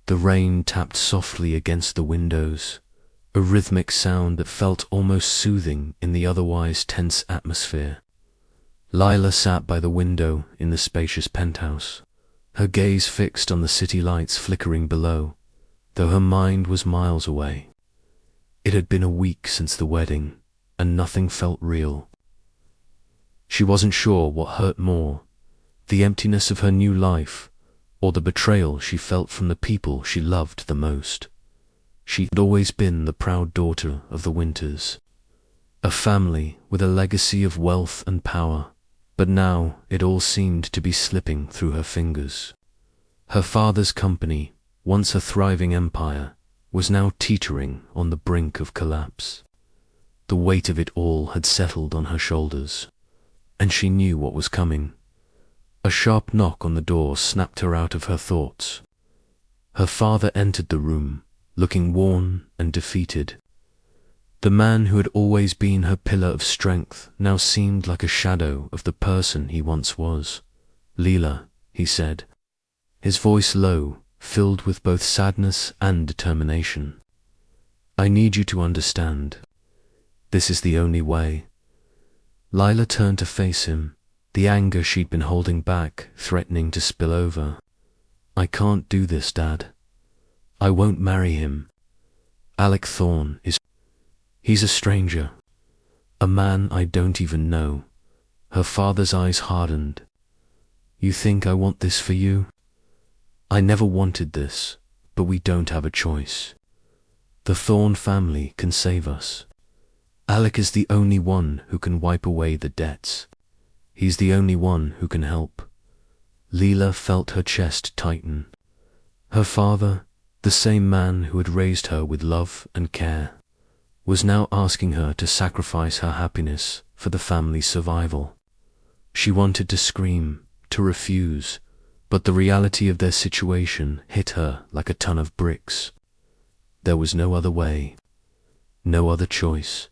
The rain tapped softly against the windows, a rhythmic sound that felt almost soothing in the otherwise tense atmosphere. Lila sat by the window in the spacious penthouse, her gaze fixed on the city lights flickering below, though her mind was miles away. It had been a week since the wedding, and nothing felt real. She wasn't sure what hurt more, the emptiness of her new life, or the betrayal she felt from the people she loved the most. She had always been the proud daughter of the Winters, a family with a legacy of wealth and power, but now it all seemed to be slipping through her fingers. Her father's company, once a thriving empire, was now teetering on the brink of collapse. The weight of it all had settled on her shoulders, and she knew what was coming. A sharp knock on the door snapped her out of her thoughts. Her father entered the room, looking worn and defeated. The man who had always been her pillar of strength now seemed like a shadow of the person he once was. "Lila," he said, his voice low, filled with both sadness and determination. "I need you to understand. This is the only way." Lila turned to face him, the anger she'd been holding back threatening to spill over. "I can't do this, Dad. I won't marry him. Alec Thorne is... He's a stranger. A man I don't even know." Her father's eyes hardened. "You think I want this for you? I never wanted this, but we don't have a choice. The Thorne family can save us. Alec is the only one who can wipe away the debts. He's the only one who can help." Lila felt her chest tighten. Her father, the same man who had raised her with love and care, was now asking her to sacrifice her happiness for the family's survival. She wanted to scream, to refuse, but the reality of their situation hit her like a ton of bricks. There was no other way, no other choice.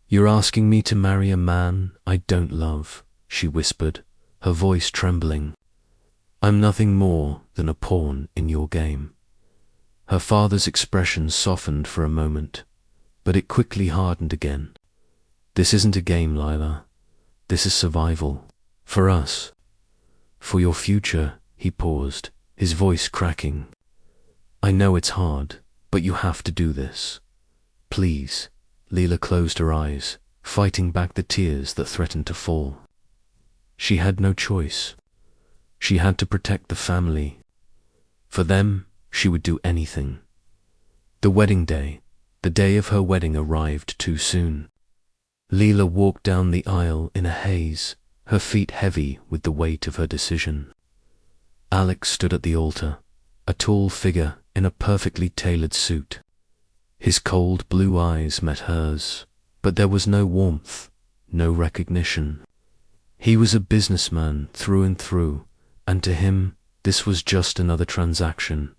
"You're asking me to marry a man I don't love," she whispered, her voice trembling. "I'm nothing more than a pawn in your game." Her father's expression softened for a moment, but it quickly hardened again. "This isn't a game, Lila. This is survival. For us. For your future." He paused, his voice cracking. "I know it's hard, but you have to do this. Please." Lila closed her eyes, fighting back the tears that threatened to fall. She had no choice. She had to protect the family. For them, she would do anything. The wedding day, the day of her wedding, arrived too soon. Lila walked down the aisle in a haze, her feet heavy with the weight of her decision. Alec stood at the altar, a tall figure in a perfectly tailored suit. His cold blue eyes met hers, but there was no warmth, no recognition. He was a businessman through and through, and to him this was just another transaction.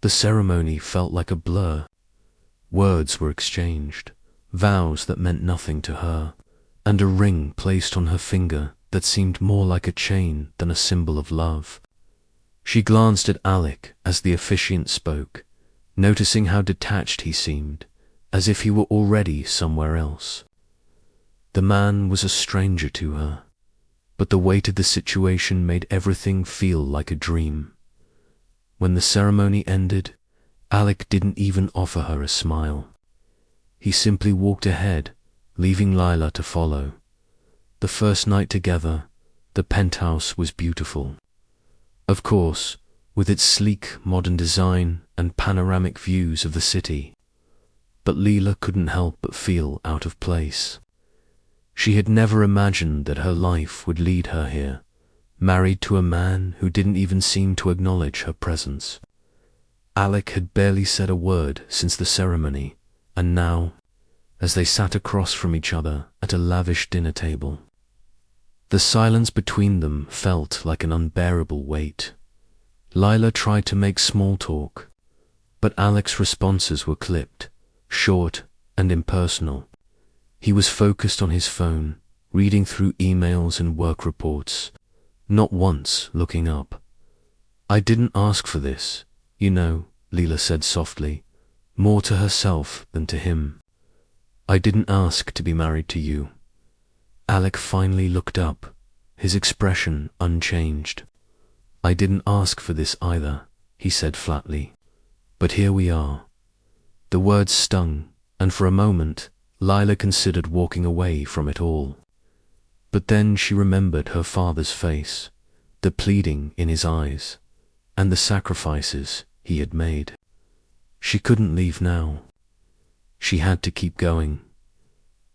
The ceremony felt like a blur. Words were exchanged, vows that meant nothing to her, and a ring placed on her finger that seemed more like a chain than a symbol of love. She glanced at Alec as the officiant spoke, noticing how detached he seemed, as if he were already somewhere else. The man was a stranger to her, but the weight of the situation made everything feel like a dream. When the ceremony ended, Alec didn't even offer her a smile. He simply walked ahead, leaving Lila to follow. The first night together, the penthouse was beautiful. Of course, with its sleek modern design and panoramic views of the city. But Lila couldn't help but feel out of place. She had never imagined that her life would lead her here, married to a man who didn't even seem to acknowledge her presence. Alec had barely said a word since the ceremony, and now, as they sat across from each other at a lavish dinner table, the silence between them felt like an unbearable weight. Lila tried to make small talk, but Alec's responses were clipped, short and impersonal. He was focused on his phone, reading through emails and work reports, not once looking up. "I didn't ask for this, you know," Leela said softly, more to herself than to him. I didn't ask to be married to you. Alec finally looked up, his expression unchanged. I didn't ask for this either, he said flatly. But here we are. The words stung, and for a moment, Lila considered walking away from it all. But then she remembered her father's face, the pleading in his eyes, and the sacrifices he had made. She couldn't leave now. She had to keep going.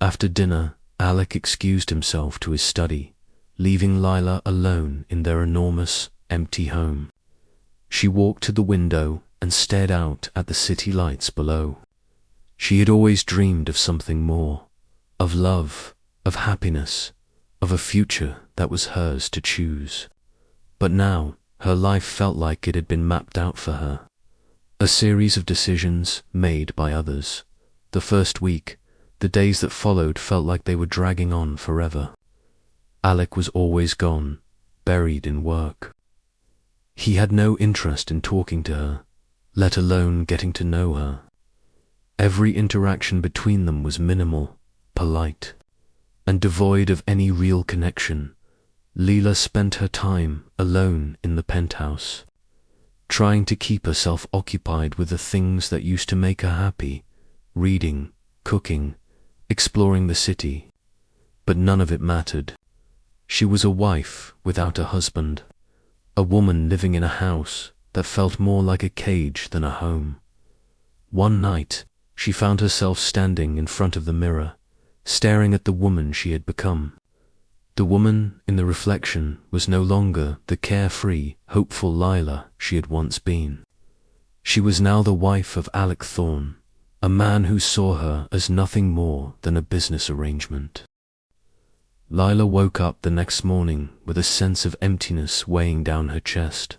After dinner, Alec excused himself to his study, leaving Lila alone in their enormous, empty home. She walked to the window and stared out at the city lights below. She had always dreamed of something more, of love, of happiness, of a future that was hers to choose. But now, her life felt like it had been mapped out for her. A series of decisions made by others. The first week, the days that followed felt like they were dragging on forever. Alec was always gone, buried in work. He had no interest in talking to her, let alone getting to know her. Every interaction between them was minimal, polite, and devoid of any real connection. Leela spent her time alone in the penthouse, trying to keep herself occupied with the things that used to make her happy, reading, cooking, exploring the city. But none of it mattered. She was a wife without a husband, a woman living in a house that felt more like a cage than a home. One night, she found herself standing in front of the mirror, staring at the woman she had become. The woman in the reflection was no longer the carefree, hopeful Lila she had once been. She was now the wife of Alec Thorne, a man who saw her as nothing more than a business arrangement. Lila woke up the next morning with a sense of emptiness weighing down her chest.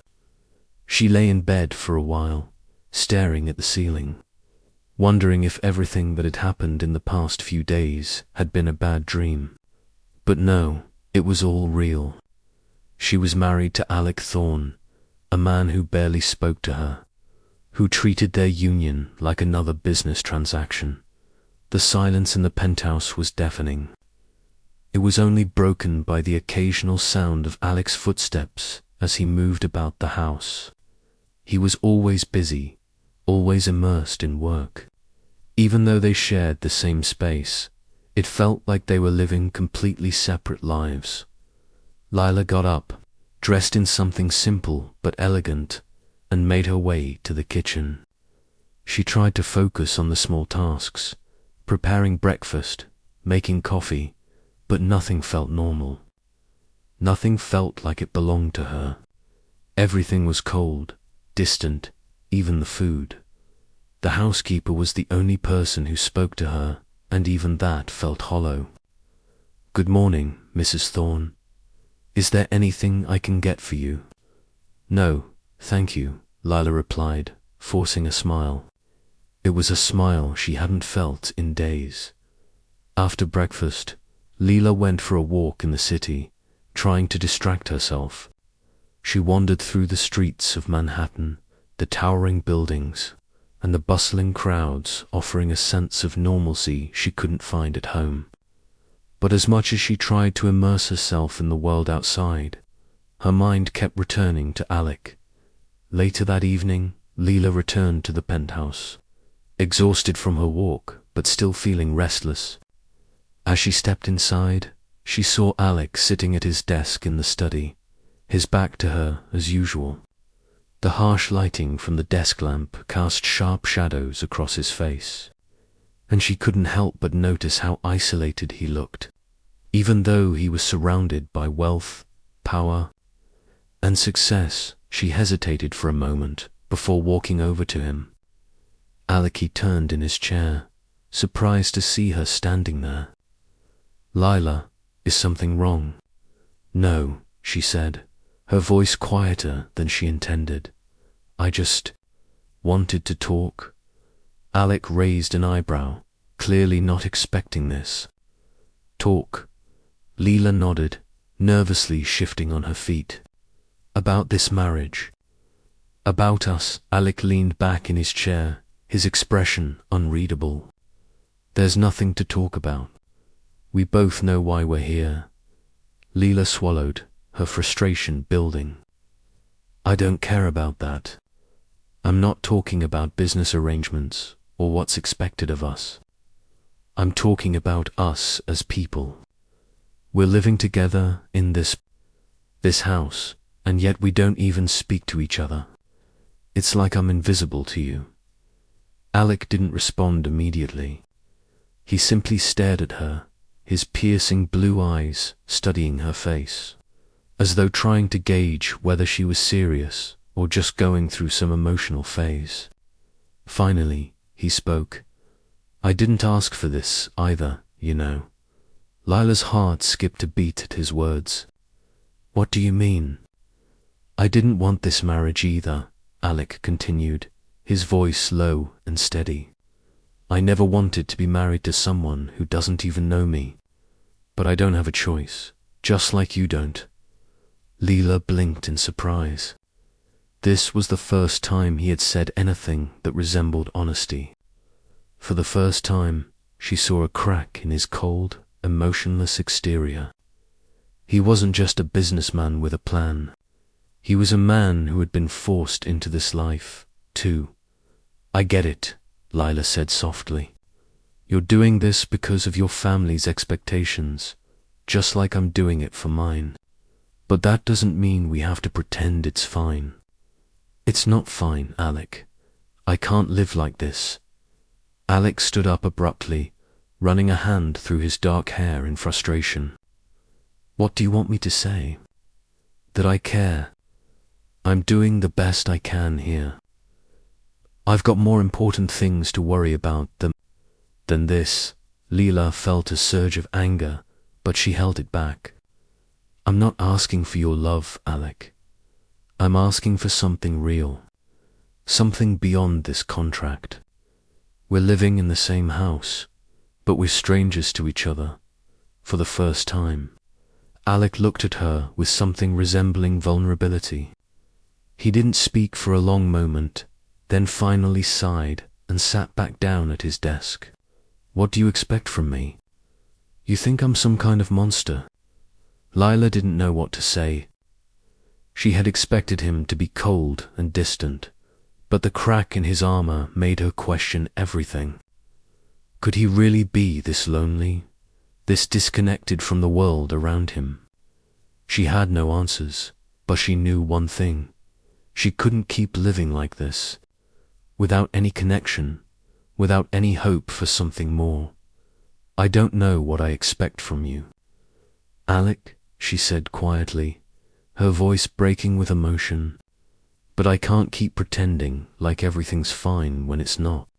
She lay in bed for a while, staring at the ceiling, wondering if everything that had happened in the past few days had been a bad dream. But no, it was all real. She was married to Alec Thorne, a man who barely spoke to her, who treated their union like another business transaction. The silence in the penthouse was deafening. It was only broken by the occasional sound of Alec's footsteps as he moved about the house. He was always busy, always immersed in work. Even though they shared the same space, it felt like they were living completely separate lives. Lila got up, dressed in something simple but elegant, and made her way to the kitchen. She tried to focus on the small tasks, preparing breakfast, making coffee, but nothing felt normal. Nothing felt like it belonged to her. Everything was cold, distant, even the food. The housekeeper was the only person who spoke to her, and even that felt hollow. "Good morning, Mrs. Thorne. Is there anything I can get for you?" "No, thank you," Lila replied, forcing a smile. It was a smile she hadn't felt in days. After breakfast, Leela went for a walk in the city, trying to distract herself. She wandered through the streets of Manhattan, the towering buildings, and the bustling crowds offering a sense of normalcy she couldn't find at home. But as much as she tried to immerse herself in the world outside, her mind kept returning to Alec. Later that evening, Leela returned to the penthouse, exhausted from her walk, but still feeling restless. As she stepped inside, she saw Alec sitting at his desk in the study, his back to her as usual. The harsh lighting from the desk lamp cast sharp shadows across his face, and she couldn't help but notice how isolated he looked, even though he was surrounded by wealth, power, and success. She hesitated for a moment before walking over to him. Alec turned in his chair, surprised to see her standing there. "Lila, is something wrong?" "No," she said, her voice quieter than she intended. "I just wanted to talk." Alec raised an eyebrow, clearly not expecting this. "Talk?" Leela nodded, nervously shifting on her feet. "About this marriage." About us, Alec leaned back in his chair, his expression unreadable. There's nothing to talk about. We both know why we're here. Leela swallowed, her frustration building. I don't care about that. I'm not talking about business arrangements or what's expected of us. I'm talking about us as people. We're living together in this house, and yet we don't even speak to each other. It's like I'm invisible to you. Alec didn't respond immediately. He simply stared at her, his piercing blue eyes studying her face, as though trying to gauge whether she was serious or just going through some emotional phase. Finally, he spoke. I didn't ask for this either, you know. Lila's heart skipped a beat at his words. What do you mean? I didn't want this marriage either, Alec continued, his voice low and steady. I never wanted to be married to someone who doesn't even know me. But I don't have a choice, just like you don't. Leela blinked in surprise. This was the first time he had said anything that resembled honesty. For the first time, she saw a crack in his cold, emotionless exterior. He wasn't just a businessman with a plan. He was a man who had been forced into this life, too. I get it, Lila said softly. You're doing this because of your family's expectations, just like I'm doing it for mine. But that doesn't mean we have to pretend it's fine. It's not fine, Alec. I can't live like this. Alec stood up abruptly, running a hand through his dark hair in frustration. What do you want me to say? That I care. I'm doing the best I can here. I've got more important things to worry about than this. Leela felt a surge of anger, but she held it back. I'm not asking for your love, Alec. I'm asking for something real. Something beyond this contract. We're living in the same house, but we're strangers to each other, for the first time. Alec looked at her with something resembling vulnerability. He didn't speak for a long moment, then finally sighed and sat back down at his desk. What do you expect from me? You think I'm some kind of monster? Lila didn't know what to say. She had expected him to be cold and distant, but the crack in his armor made her question everything. Could he really be this lonely, this disconnected from the world around him? She had no answers, but she knew one thing. She couldn't keep living like this, without any connection, without any hope for something more. I don't know what I expect from you. Alec, she said quietly, her voice breaking with emotion, but I can't keep pretending like everything's fine when it's not.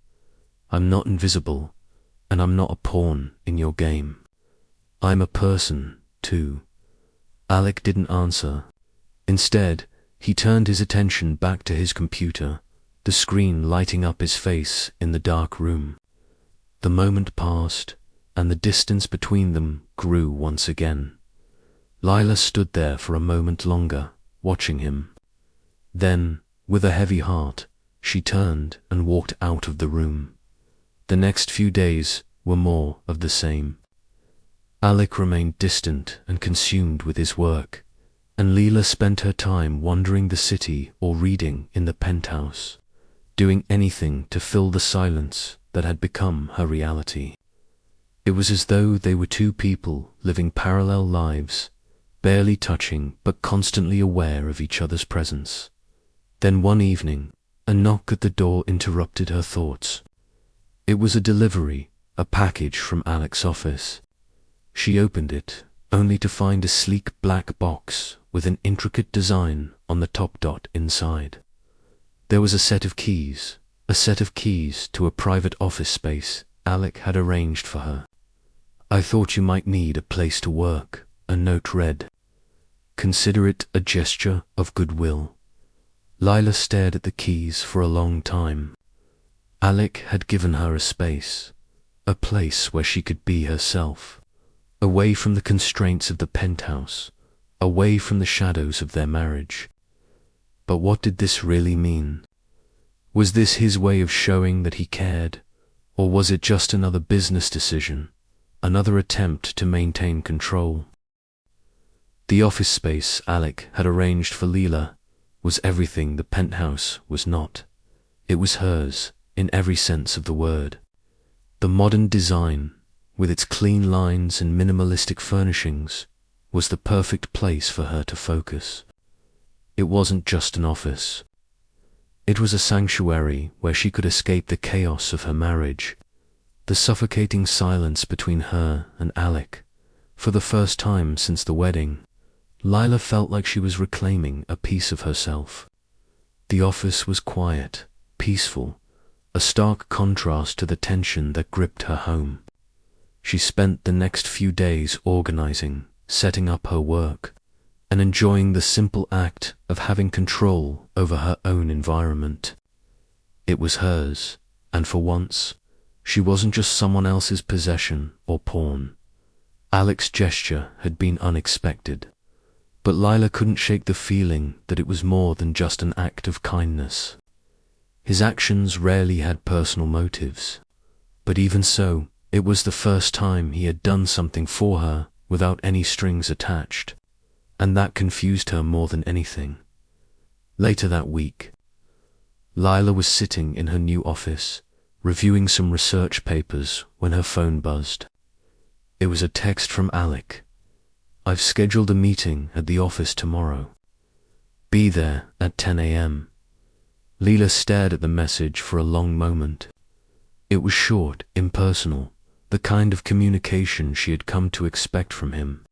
I'm not invisible, and I'm not a pawn in your game. I'm a person, too. Alec didn't answer. Instead, he turned his attention back to his computer, the screen lighting up his face in the dark room. The moment passed, and the distance between them grew once again. Lila stood there for a moment longer, watching him. Then, with a heavy heart, she turned and walked out of the room. The next few days were more of the same. Alec remained distant and consumed with his work, and Leela spent her time wandering the city or reading in the penthouse, doing anything to fill the silence that had become her reality. It was as though they were two people living parallel lives, barely touching but constantly aware of each other's presence. Then one evening, a knock at the door interrupted her thoughts. It was a delivery, a package from Alec's office. She opened it, only to find a sleek black box with an intricate design on the top dot inside. There was a set of keys to a private office space Alec had arranged for her. I thought you might need a place to work, a note read. Consider it a gesture of goodwill. Lila stared at the keys for a long time. Alec had given her a space, a place where she could be herself, away from the constraints of the penthouse, away from the shadows of their marriage. But what did this really mean? Was this his way of showing that he cared, or was it just another business decision, another attempt to maintain control? The office space Alec had arranged for Leela was everything the penthouse was not. It was hers, in every sense of the word. The modern design, with its clean lines and minimalistic furnishings, was the perfect place for her to focus. It wasn't just an office. It was a sanctuary where she could escape the chaos of her marriage, the suffocating silence between her and Alec. For the first time since the wedding, Lila felt like she was reclaiming a piece of herself. The office was quiet, peaceful, a stark contrast to the tension that gripped her home. She spent the next few days organizing, setting up her work, and enjoying the simple act of having control over her own environment. It was hers, and for once, she wasn't just someone else's possession or pawn. Alec's gesture had been unexpected, but Lila couldn't shake the feeling that it was more than just an act of kindness. His actions rarely had personal motives, but even so, it was the first time he had done something for her without any strings attached, and that confused her more than anything. Later that week, Lila was sitting in her new office, reviewing some research papers when her phone buzzed. It was a text from Alec. "I've scheduled a meeting at the office tomorrow. Be there at 10 a.m. Leela stared at the message for a long moment. It was short, impersonal, the kind of communication she had come to expect from him.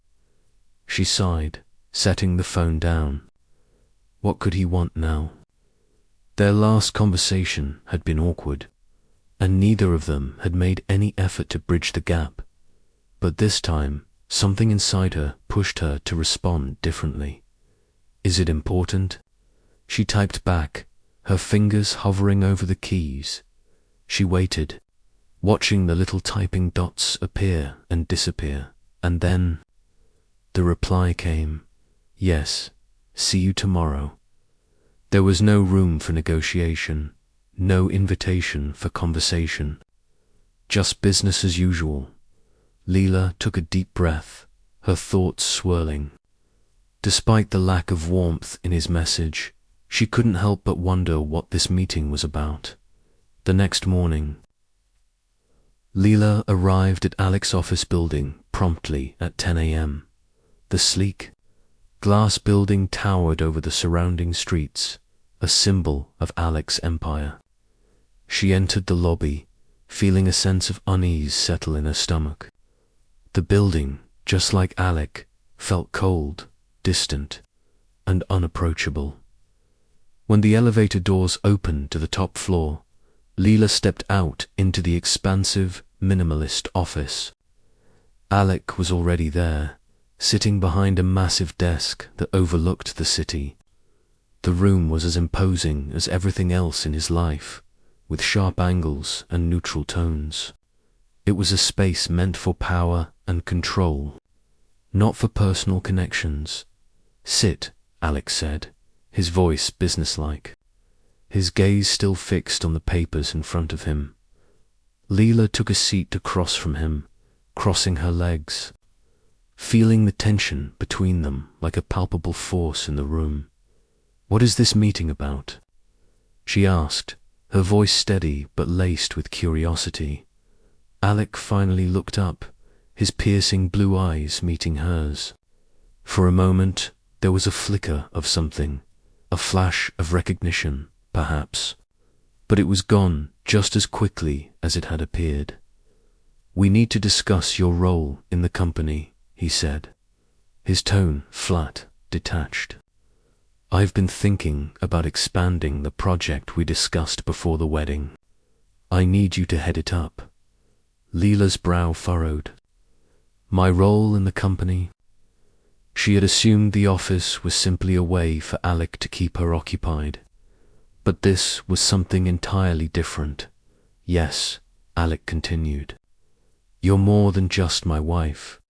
She sighed, setting the phone down. What could he want now? Their last conversation had been awkward, and neither of them had made any effort to bridge the gap. But this time, something inside her pushed her to respond differently. "Is it important?" She typed back, her fingers hovering over the keys. She waited, watching the little typing dots appear and disappear, and then the reply came, "Yes, see you tomorrow." There was no room for negotiation, no invitation for conversation. Just business as usual. Leela took a deep breath, her thoughts swirling. Despite the lack of warmth in his message, she couldn't help but wonder what this meeting was about. The next morning, Leela arrived at Alec's office building promptly at 10 a.m. The sleek, glass building towered over the surrounding streets, a symbol of Alec's empire. She entered the lobby, feeling a sense of unease settle in her stomach. The building, just like Alec, felt cold, distant, and unapproachable. When the elevator doors opened to the top floor, Leela stepped out into the expansive, minimalist office. Alec was already there, sitting behind a massive desk that overlooked the city. The room was as imposing as everything else in his life, with sharp angles and neutral tones. It was a space meant for power and control, not for personal connections. "Sit," Alec said, his voice businesslike, his gaze still fixed on the papers in front of him. Leela took a seat across from him, crossing her legs, feeling the tension between them like a palpable force in the room. "What is this meeting about?" she asked, her voice steady but laced with curiosity. Alec finally looked up, his piercing blue eyes meeting hers. For a moment, there was a flicker of something, a flash of recognition, perhaps, but it was gone just as quickly as it had appeared. "We need to discuss your role in the company," he said, his tone flat, detached. "I've been thinking about expanding the project we discussed before the wedding. I need you to head it up." Leela's brow furrowed. "My role in the company?" She had assumed the office was simply a way for Alec to keep her occupied. But this was something entirely different. "Yes," Alec continued. "You're more than just my wife.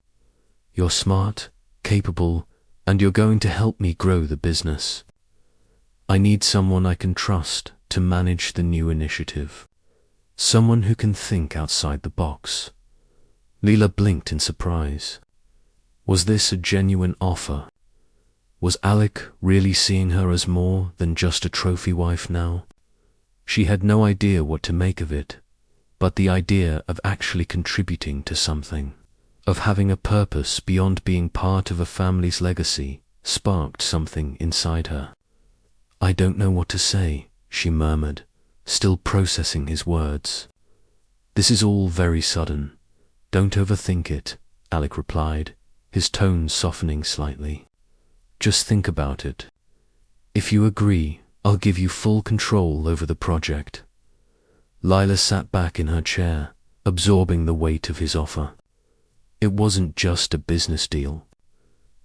You're smart, capable, and you're going to help me grow the business." I need someone I can trust to manage the new initiative. Someone who can think outside the box. Leela blinked in surprise. Was this a genuine offer? Was Alec really seeing her as more than just a trophy wife now? She had no idea what to make of it, but the idea of actually contributing to something, of having a purpose beyond being part of a family's legacy, sparked something inside her. I don't know what to say, she murmured, still processing his words. This is all very sudden. Don't overthink it, Alec replied, his tone softening slightly. Just think about it. If you agree, I'll give you full control over the project. Lila sat back in her chair, absorbing the weight of his offer. It wasn't just a business deal.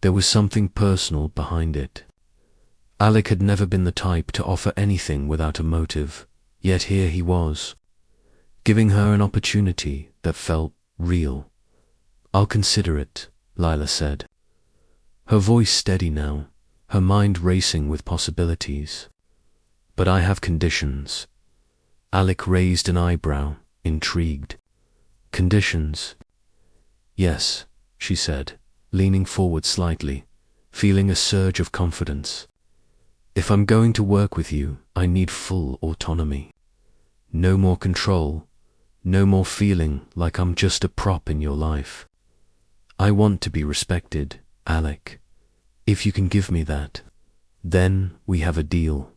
There was something personal behind it. Alec had never been the type to offer anything without a motive, yet here he was, giving her an opportunity that felt real. I'll consider it, Lila said. Her voice steady now, her mind racing with possibilities. But I have conditions. Alec raised an eyebrow, intrigued. Conditions? Yes, she said, leaning forward slightly, feeling a surge of confidence. If I'm going to work with you, I need full autonomy. No more control, no more feeling like I'm just a prop in your life. I want to be respected, Alec. If you can give me that, then we have a deal.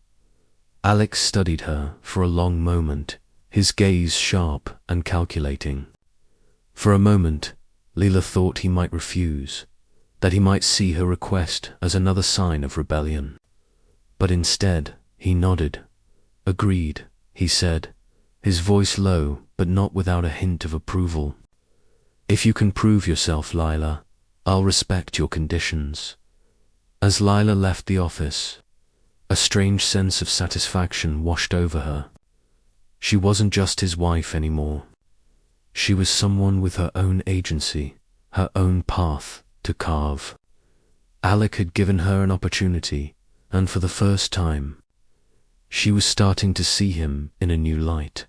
Alec studied her for a long moment, his gaze sharp and calculating. For a moment, Leela thought he might refuse, that he might see her request as another sign of rebellion. But instead, he nodded. Agreed, he said, his voice low but not without a hint of approval. If you can prove yourself, Lila, I'll respect your conditions. As Lila left the office, a strange sense of satisfaction washed over her. She wasn't just his wife anymore. She was someone with her own agency, her own path to carve. Alec had given her an opportunity, and for the first time, she was starting to see him in a new light.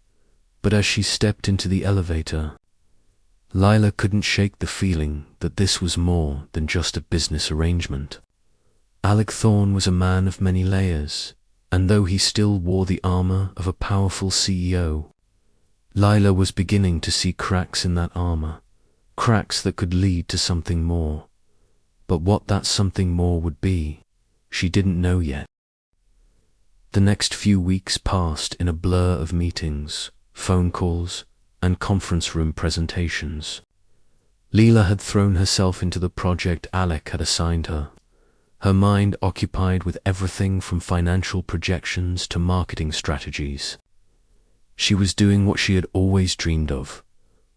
But as she stepped into the elevator, Lila couldn't shake the feeling that this was more than just a business arrangement. Alec Thorne was a man of many layers, and though he still wore the armor of a powerful CEO, Lila was beginning to see cracks in that armor, cracks that could lead to something more. But what that something more would be, she didn't know yet. The next few weeks passed in a blur of meetings, phone calls, and conference room presentations. Leela had thrown herself into the project Alec had assigned her, her mind occupied with everything from financial projections to marketing strategies. She was doing what she had always dreamed of,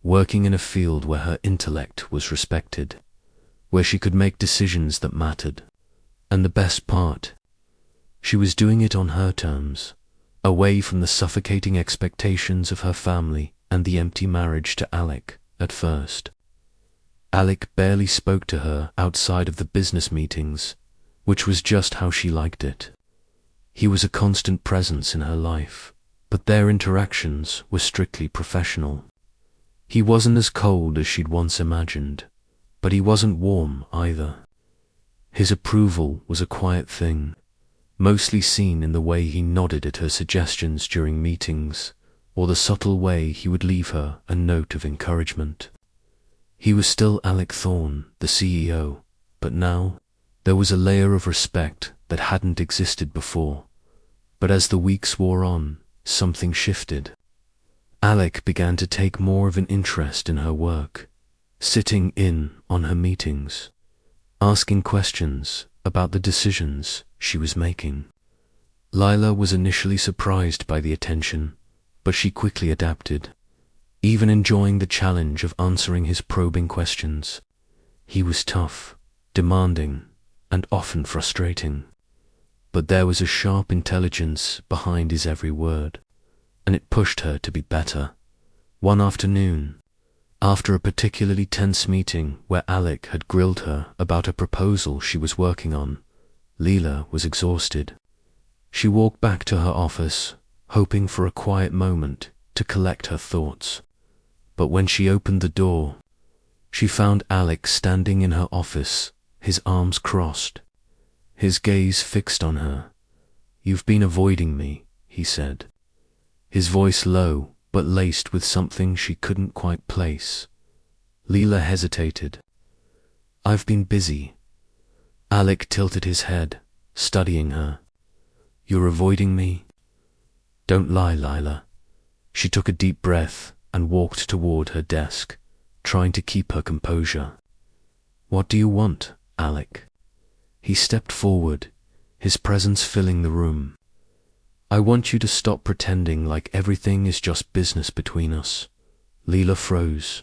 working in a field where her intellect was respected, where she could make decisions that mattered. And the best part, she was doing it on her terms, away from the suffocating expectations of her family and the empty marriage to Alec at first. Alec barely spoke to her outside of the business meetings, which was just how she liked it. He was a constant presence in her life, but their interactions were strictly professional. He wasn't as cold as she'd once imagined, but he wasn't warm either. His approval was a quiet thing, mostly seen in the way he nodded at her suggestions during meetings, or the subtle way he would leave her a note of encouragement. He was still Alec Thorne, the CEO, but now there was a layer of respect that hadn't existed before. But as the weeks wore on, something shifted. Alec began to take more of an interest in her work, sitting in on her meetings, asking questions about the decisions she was making. Lila was initially surprised by the attention, but she quickly adapted, even enjoying the challenge of answering his probing questions. He was tough, demanding, and often frustrating, but there was a sharp intelligence behind his every word, and it pushed her to be better. One afternoon, after a particularly tense meeting where Alec had grilled her about a proposal she was working on, Leela was exhausted. She walked back to her office, hoping for a quiet moment to collect her thoughts. But when she opened the door, she found Alec standing in her office, his arms crossed, his gaze fixed on her. "You've been avoiding me," he said, his voice low but laced with something she couldn't quite place. Leela hesitated. "I've been busy." Alec tilted his head, studying her. "You're avoiding me?" "Don't lie, Lila." She took a deep breath and walked toward her desk, trying to keep her composure. "What do you want, Alec?" He stepped forward, his presence filling the room. "I want you to stop pretending like everything is just business between us." Leela froze.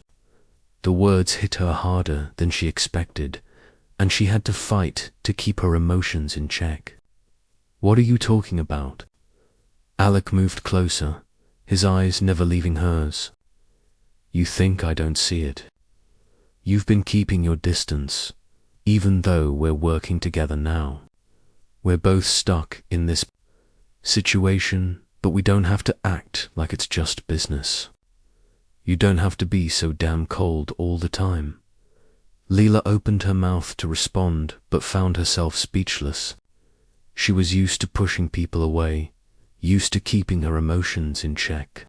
The words hit her harder than she expected, and she had to fight to keep her emotions in check. "What are you talking about?" Alec moved closer, his eyes never leaving hers. "You think I don't see it. You've been keeping your distance, even though we're working together now. We're both stuck in this situation, but we don't have to act like it's just business. You don't have to be so damn cold all the time." Leela opened her mouth to respond, but found herself speechless. She was used to pushing people away, used to keeping her emotions in check.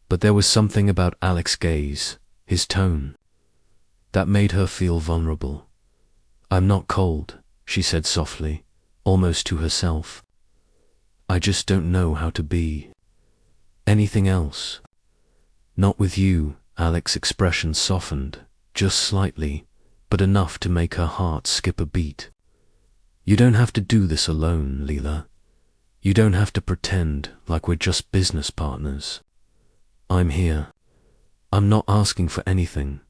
But there was something about Alec's gaze, his tone, that made her feel vulnerable. "I'm not cold," she said softly, almost to herself. "I just don't know how to be anything else." "Not with you." Alec's expression softened, just slightly, but enough to make her heart skip a beat. "You don't have to do this alone, Leela. You don't have to pretend like we're just business partners. I'm here. I'm not asking for anything,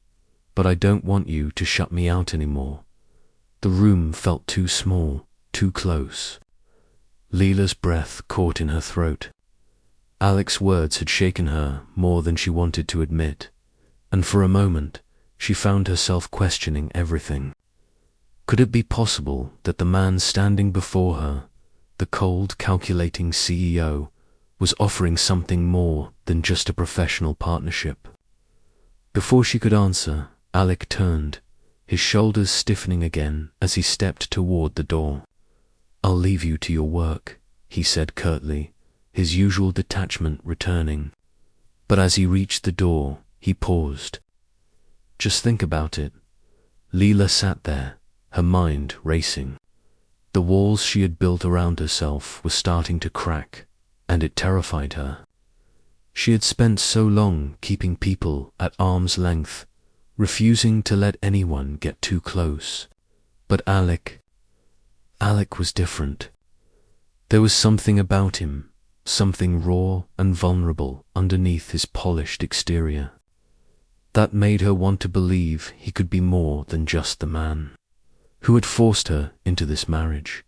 but I don't want you to shut me out anymore." The room felt too small, too close. Leela's breath caught in her throat. Alec's words had shaken her more than she wanted to admit, and for a moment she found herself questioning everything. Could it be possible that the man standing before her, the cold, calculating CEO, was offering something more than just a professional partnership? Before she could answer, Alec turned, his shoulders stiffening again as he stepped toward the door. "I'll leave you to your work," he said curtly, his usual detachment returning. But as he reached the door, he paused. "Just think about it." Leela sat there, her mind racing. The walls she had built around herself were starting to crack, and it terrified her. She had spent so long keeping people at arm's length, refusing to let anyone get too close. But Alec was different. There was something about him, something raw and vulnerable underneath his polished exterior, that made her want to believe he could be more than just the man who had forced her into this marriage.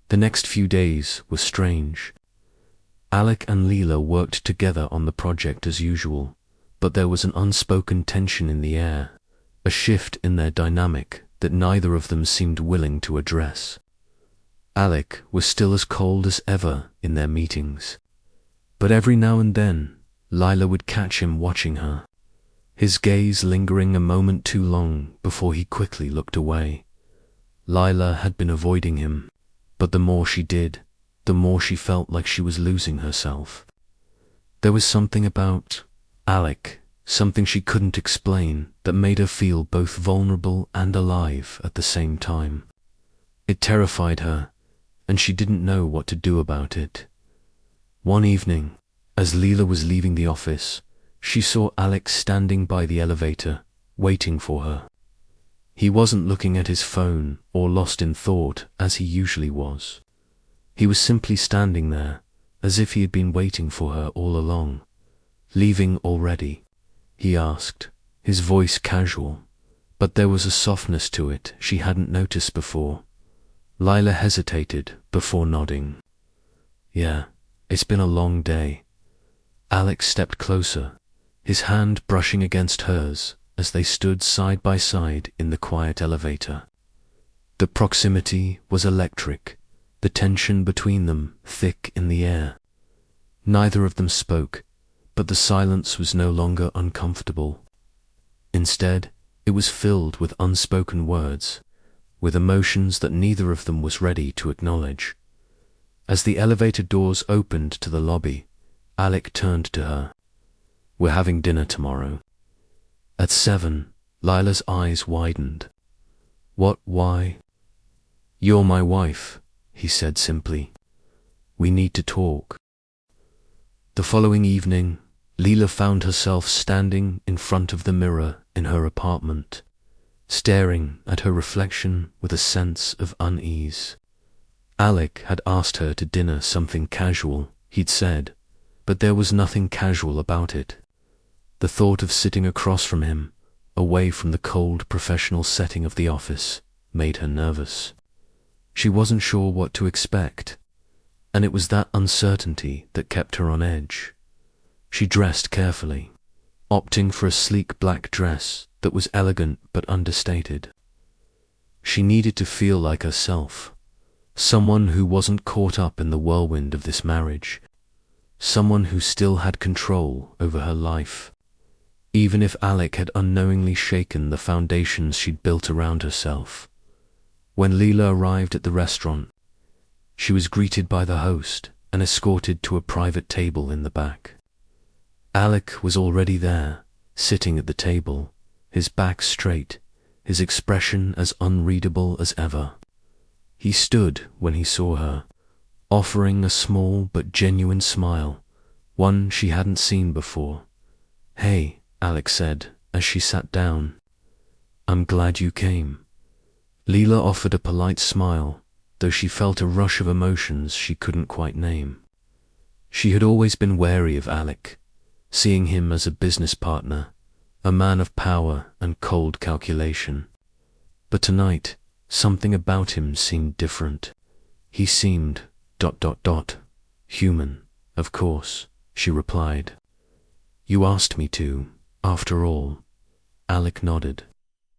The next few days were strange. Alec and Leela worked together on the project as usual, but there was an unspoken tension in the air, a shift in their dynamic that neither of them seemed willing to address. Alec was still as cold as ever in their meetings, but every now and then Leila would catch him watching her, his gaze lingering a moment too long before he quickly looked away. Leila had been avoiding him, but the more she did, the more she felt like she was losing herself. There was something about Alec, something she couldn't explain, that made her feel both vulnerable and alive at the same time. It terrified her, and she didn't know what to do about it. One evening, as Leela was leaving the office, she saw Alec standing by the elevator, waiting for her. He wasn't looking at his phone or lost in thought as he usually was. He was simply standing there, as if he had been waiting for her all along. "Leaving already?" he asked, his voice casual, but there was a softness to it she hadn't noticed before. Leila hesitated before nodding. "Yeah, it's been a long day." Alex stepped closer, his hand brushing against hers as they stood side by side in the quiet elevator. The proximity was electric, the tension between them thick in the air. Neither of them spoke, but the silence was no longer uncomfortable. Instead, it was filled with unspoken words, with emotions that neither of them was ready to acknowledge. As the elevator doors opened to the lobby, Alec turned to her. "We're having dinner tomorrow." At 7, Lila's eyes widened. "What, why?" "You're my wife," he said simply. "We need to talk." The following evening, Lila found herself standing in front of the mirror in her apartment, staring at her reflection with a sense of unease. Alec had asked her to dinner something casual, he'd said, but there was nothing casual about it. The thought of sitting across from him, away from the cold professional setting of the office, made her nervous. She wasn't sure what to expect, and it was that uncertainty that kept her on edge. She dressed carefully, opting for a sleek black dress that was elegant but understated. She needed to feel like herself, someone who wasn't caught up in the whirlwind of this marriage, someone who still had control over her life, even if Alec had unknowingly shaken the foundations she'd built around herself. When Lila arrived at the restaurant, she was greeted by the host and escorted to a private table in the back. Alec was already there, sitting at the table, his back straight, his expression as unreadable as ever. He stood when he saw her, offering a small but genuine smile, one she hadn't seen before. "Hey," Alec said as she sat down. "I'm glad you came." Lila offered a polite smile, though she felt a rush of emotions she couldn't quite name. She had always been wary of Alec, seeing him as a business partner, a man of power and cold calculation. But tonight, something about him seemed different. He seemed ... human, of course, she replied. "You asked me to, after all." Alec nodded,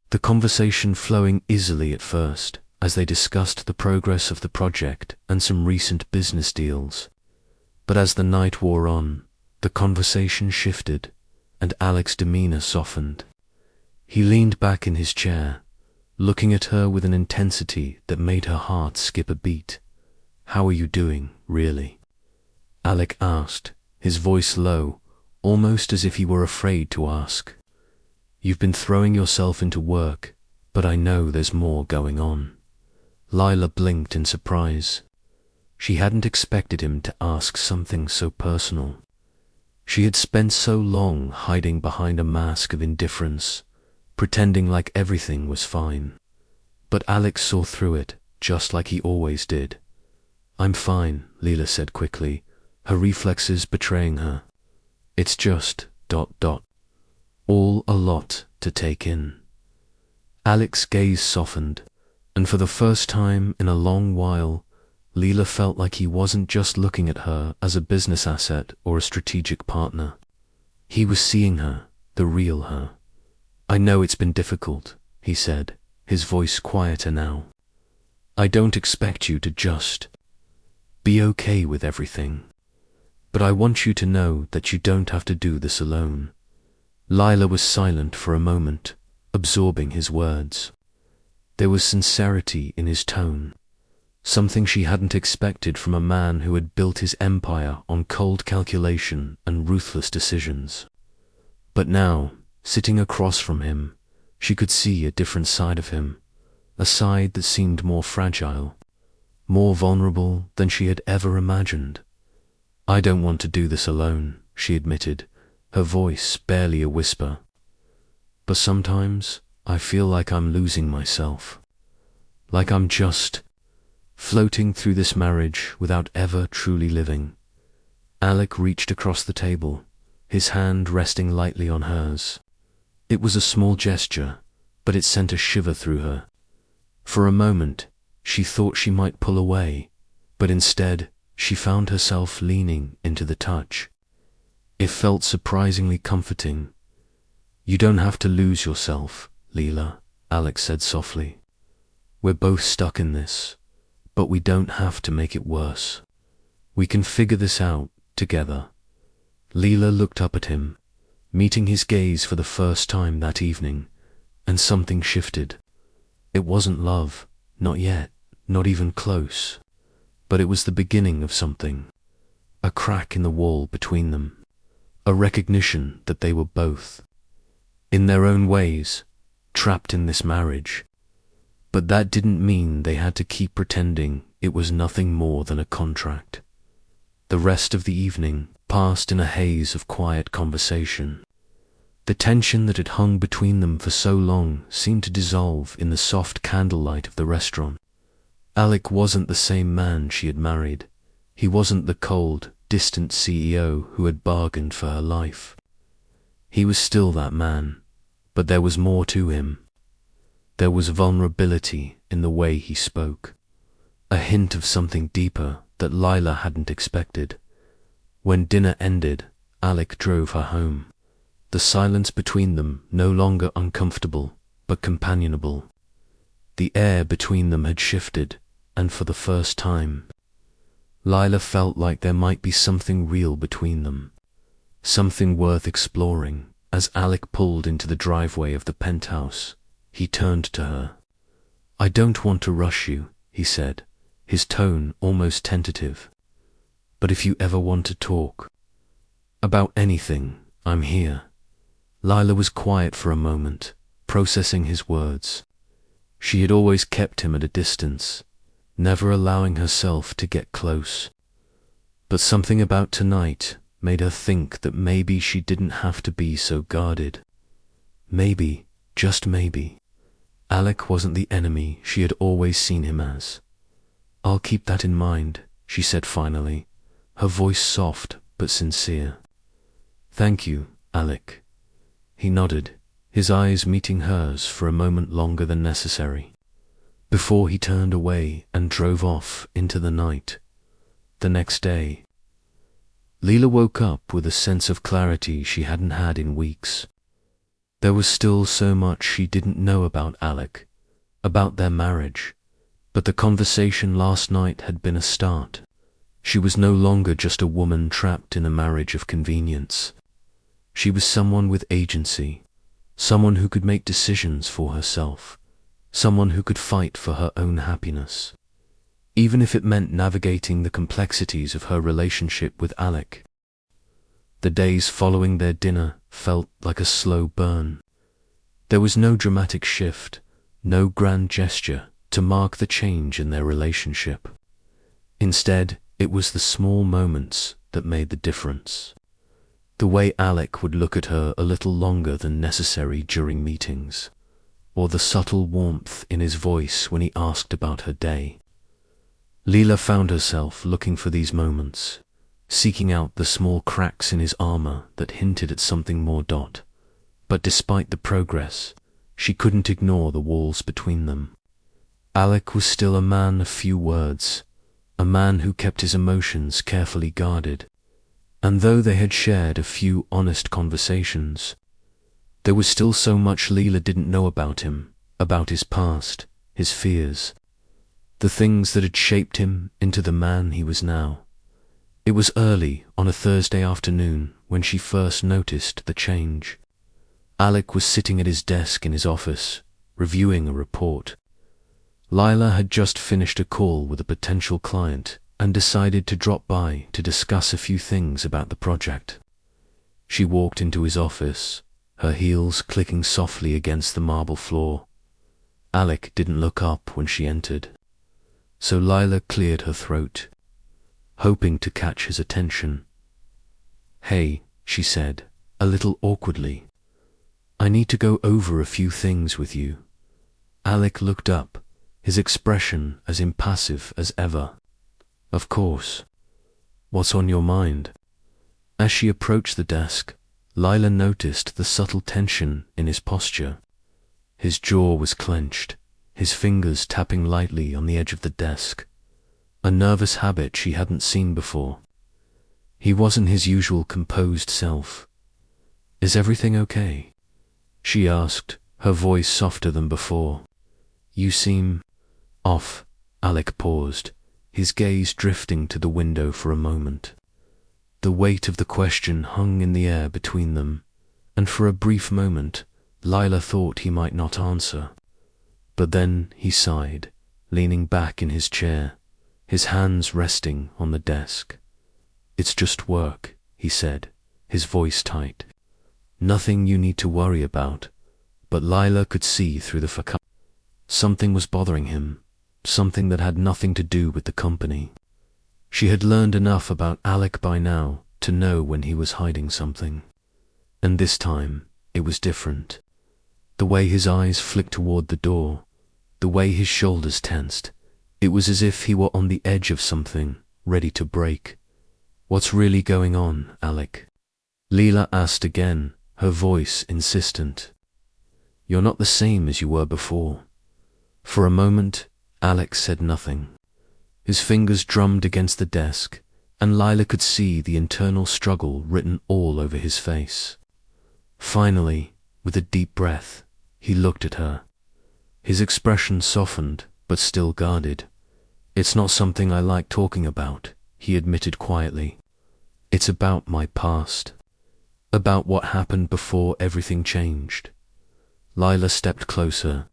the conversation flowing easily at first as they discussed the progress of the project and some recent business deals. But as the night wore on, the conversation shifted and Alec's demeanor softened. He leaned back in his chair, looking at her with an intensity that made her heart skip a beat. "How are you doing, really?" Alec asked, his voice low, almost as if he were afraid to ask. "You've been throwing yourself into work, but I know there's more going on." Lila blinked in surprise. She hadn't expected him to ask something so personal. She had spent so long hiding behind a mask of indifference, pretending like everything was fine. But Alex saw through it, just like he always did. "I'm fine," Lila said quickly, her reflexes betraying her. "It's just ... all a lot to take in." Alex's gaze softened, and for the first time in a long while, Lila felt like he wasn't just looking at her as a business asset or a strategic partner. He was seeing her, the real her. "I know it's been difficult," he said, his voice quieter now. "I don't expect you to just be okay with everything. But I want you to know that you don't have to do this alone." Lila was silent for a moment, absorbing his words. There was sincerity in his tone, something she hadn't expected from a man who had built his empire on cold calculation and ruthless decisions. But now, sitting across from him, she could see a different side of him, a side that seemed more fragile, more vulnerable than she had ever imagined. "I don't want to do this alone," she admitted, her voice barely a whisper. "But sometimes I feel like I'm losing myself, like I'm just floating through this marriage without ever truly living." Alec reached across the table, his hand resting lightly on hers. It was a small gesture, but it sent a shiver through her. For a moment, she thought she might pull away, but instead, she found herself leaning into the touch. It felt surprisingly comforting. "You don't have to lose yourself, Lila," Alex said softly. "We're both stuck in this, but we don't have to make it worse. We can figure this out together. Leela looked up at him, meeting his gaze for the first time that evening, and something shifted. It wasn't love, not yet, not even close, but it was the beginning of something. A crack in the wall between them, a recognition that they were both, in their own ways, trapped in this marriage. But that didn't mean they had to keep pretending it was nothing more than a contract. The rest of the evening passed in a haze of quiet conversation. The tension that had hung between them for so long seemed to dissolve in the soft candlelight of the restaurant. Alec wasn't the same man she had married. He wasn't the cold, distant CEO who had bargained for her life. He was still that man, but there was more to him. There was vulnerability in the way he spoke, a hint of something deeper that Lila hadn't expected. When dinner ended, Alec drove her home, the silence between them no longer uncomfortable, but companionable. The air between them had shifted, and for the first time, Lila felt like there might be something real between them, something worth exploring. As Alec pulled into the driveway of the penthouse, he turned to her. "I don't want to rush you," he said, his tone almost tentative. "But if you ever want to talk about anything, I'm here." Lila was quiet for a moment, processing his words. She had always kept him at a distance, never allowing herself to get close. But something about tonight made her think that maybe she didn't have to be so guarded. Maybe, just maybe, Alec wasn't the enemy she had always seen him as. "I'll keep that in mind," she said finally, her voice soft but sincere. "Thank you, Alec." He nodded, his eyes meeting hers for a moment longer than necessary, before he turned away and drove off into the night. The next day, Leela woke up with a sense of clarity she hadn't had in weeks. There was still so much she didn't know about Alec, about their marriage, but the conversation last night had been a start. She was no longer just a woman trapped in a marriage of convenience. She was someone with agency, someone who could make decisions for herself, someone who could fight for her own happiness, even if it meant navigating the complexities of her relationship with Alec. The days following their dinner felt like a slow burn. There was no dramatic shift, no grand gesture to mark the change in their relationship. Instead, it was the small moments that made the difference. The way Alec would look at her a little longer than necessary during meetings, or the subtle warmth in his voice when he asked about her day. Leela found herself looking for these moments, seeking out the small cracks in his armor that hinted at something more. But despite the progress, she couldn't ignore the walls between them. Alec was still a man of few words, a man who kept his emotions carefully guarded, and though they had shared a few honest conversations, there was still so much Leela didn't know about him, about his past, his fears, the things that had shaped him into the man he was now. It was early on a Thursday afternoon when she first noticed the change. Alec was sitting at his desk in his office, reviewing a report. Lila had just finished a call with a potential client and decided to drop by to discuss a few things about the project. She walked into his office, her heels clicking softly against the marble floor. Alec didn't look up when she entered, so Lila cleared her throat, hoping to catch his attention. "Hey," she said, a little awkwardly. "I need to go over a few things with you." Alec looked up, his expression as impassive as ever. "Of course. What's on your mind?" As she approached the desk, Lila noticed the subtle tension in his posture. His jaw was clenched, his fingers tapping lightly on the edge of the desk, a nervous habit she hadn't seen before. He wasn't his usual composed self. "Is everything okay?" she asked, her voice softer than before. "You seem off," Alec paused, his gaze drifting to the window for a moment. The weight of the question hung in the air between them, and for a brief moment, Lila thought he might not answer. But then he sighed, leaning back in his chair, his hands resting on the desk. "It's just work," he said, his voice tight. "Nothing you need to worry about." But Lila could see through the facade. Something was bothering him, something that had nothing to do with the company. She had learned enough about Alec by now to know when he was hiding something. And this time, it was different. The way his eyes flicked toward the door, the way his shoulders tensed, it was as if he were on the edge of something, ready to break. "What's really going on, Alec?" Lila asked again, her voice insistent. "You're not the same as you were before." For a moment, Alec said nothing. His fingers drummed against the desk, and Lila could see the internal struggle written all over his face. Finally, with a deep breath, he looked at her. His expression softened, but still guarded. "It's not something I like talking about," he admitted quietly. "It's about my past. About what happened before everything changed." Lila stepped closer,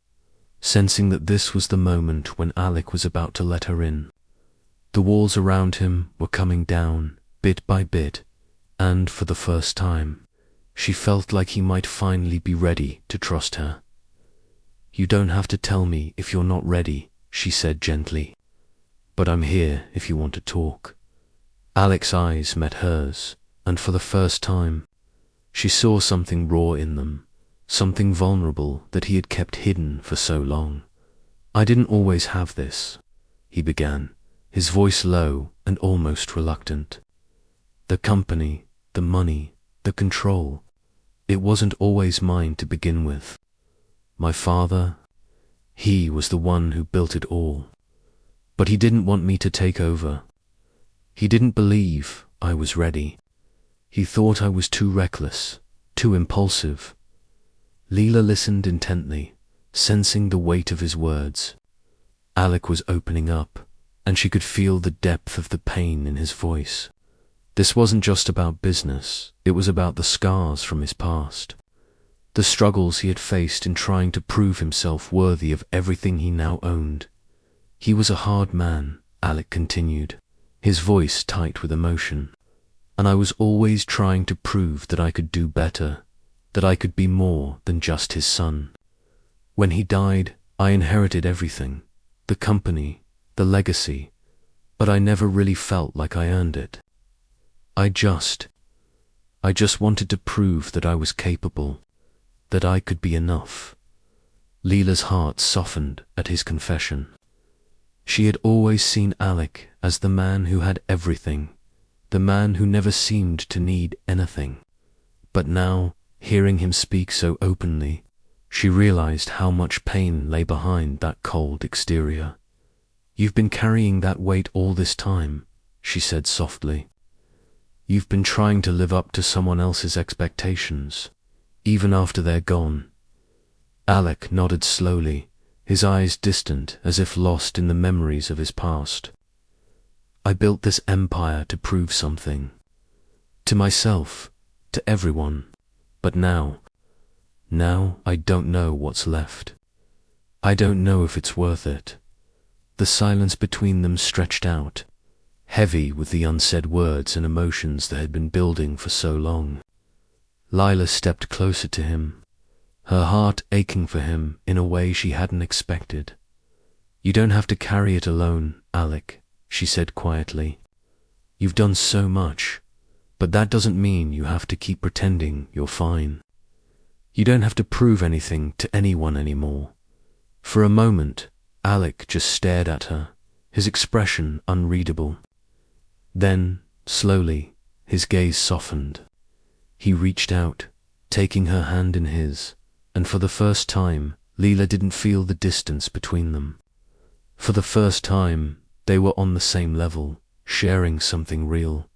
sensing that this was the moment when Alec was about to let her in. The walls around him were coming down, bit by bit, and for the first time, she felt like he might finally be ready to trust her. "You don't have to tell me if you're not ready," she said gently. "But I'm here if you want to talk." Alec's eyes met hers, and for the first time, she saw something raw in them, something vulnerable that he had kept hidden for so long. "I didn't always have this," he began, his voice low and almost reluctant. "The company, the money, the control, it wasn't always mine to begin with. My father, he was the one who built it all. But he didn't want me to take over. He didn't believe I was ready. He thought I was too reckless, too impulsive." Lila listened intently, sensing the weight of his words. Alec was opening up, and she could feel the depth of the pain in his voice. This wasn't just about business, it was about the scars from his past. The struggles he had faced in trying to prove himself worthy of everything he now owned. "He was a hard man," Alec continued, his voice tight with emotion. "And I was always trying to prove that I could do better, that I could be more than just his son. When he died, I inherited everything, the company, the legacy, but I never really felt like I earned it. I just wanted to prove that I was capable, that I could be enough." Lila's heart softened at his confession. She had always seen Alec as the man who had everything, the man who never seemed to need anything. But now, hearing him speak so openly, she realized how much pain lay behind that cold exterior. "You've been carrying that weight all this time," she said softly. "You've been trying to live up to someone else's expectations, even after they're gone." Alec nodded slowly, his eyes distant as if lost in the memories of his past. "I built this empire to prove something. To myself, to everyone. But now I don't know what's left. I don't know if it's worth it." The silence between them stretched out, heavy with the unsaid words and emotions that had been building for so long. Lila stepped closer to him, her heart aching for him in a way she hadn't expected. "You don't have to carry it alone, Alec," she said quietly. "You've done so much, but that doesn't mean you have to keep pretending you're fine. You don't have to prove anything to anyone anymore." For a moment, Alec just stared at her, his expression unreadable. Then, slowly, his gaze softened. He reached out, taking her hand in his, and for the first time, Lila didn't feel the distance between them. For the first time, they were on the same level, sharing something real.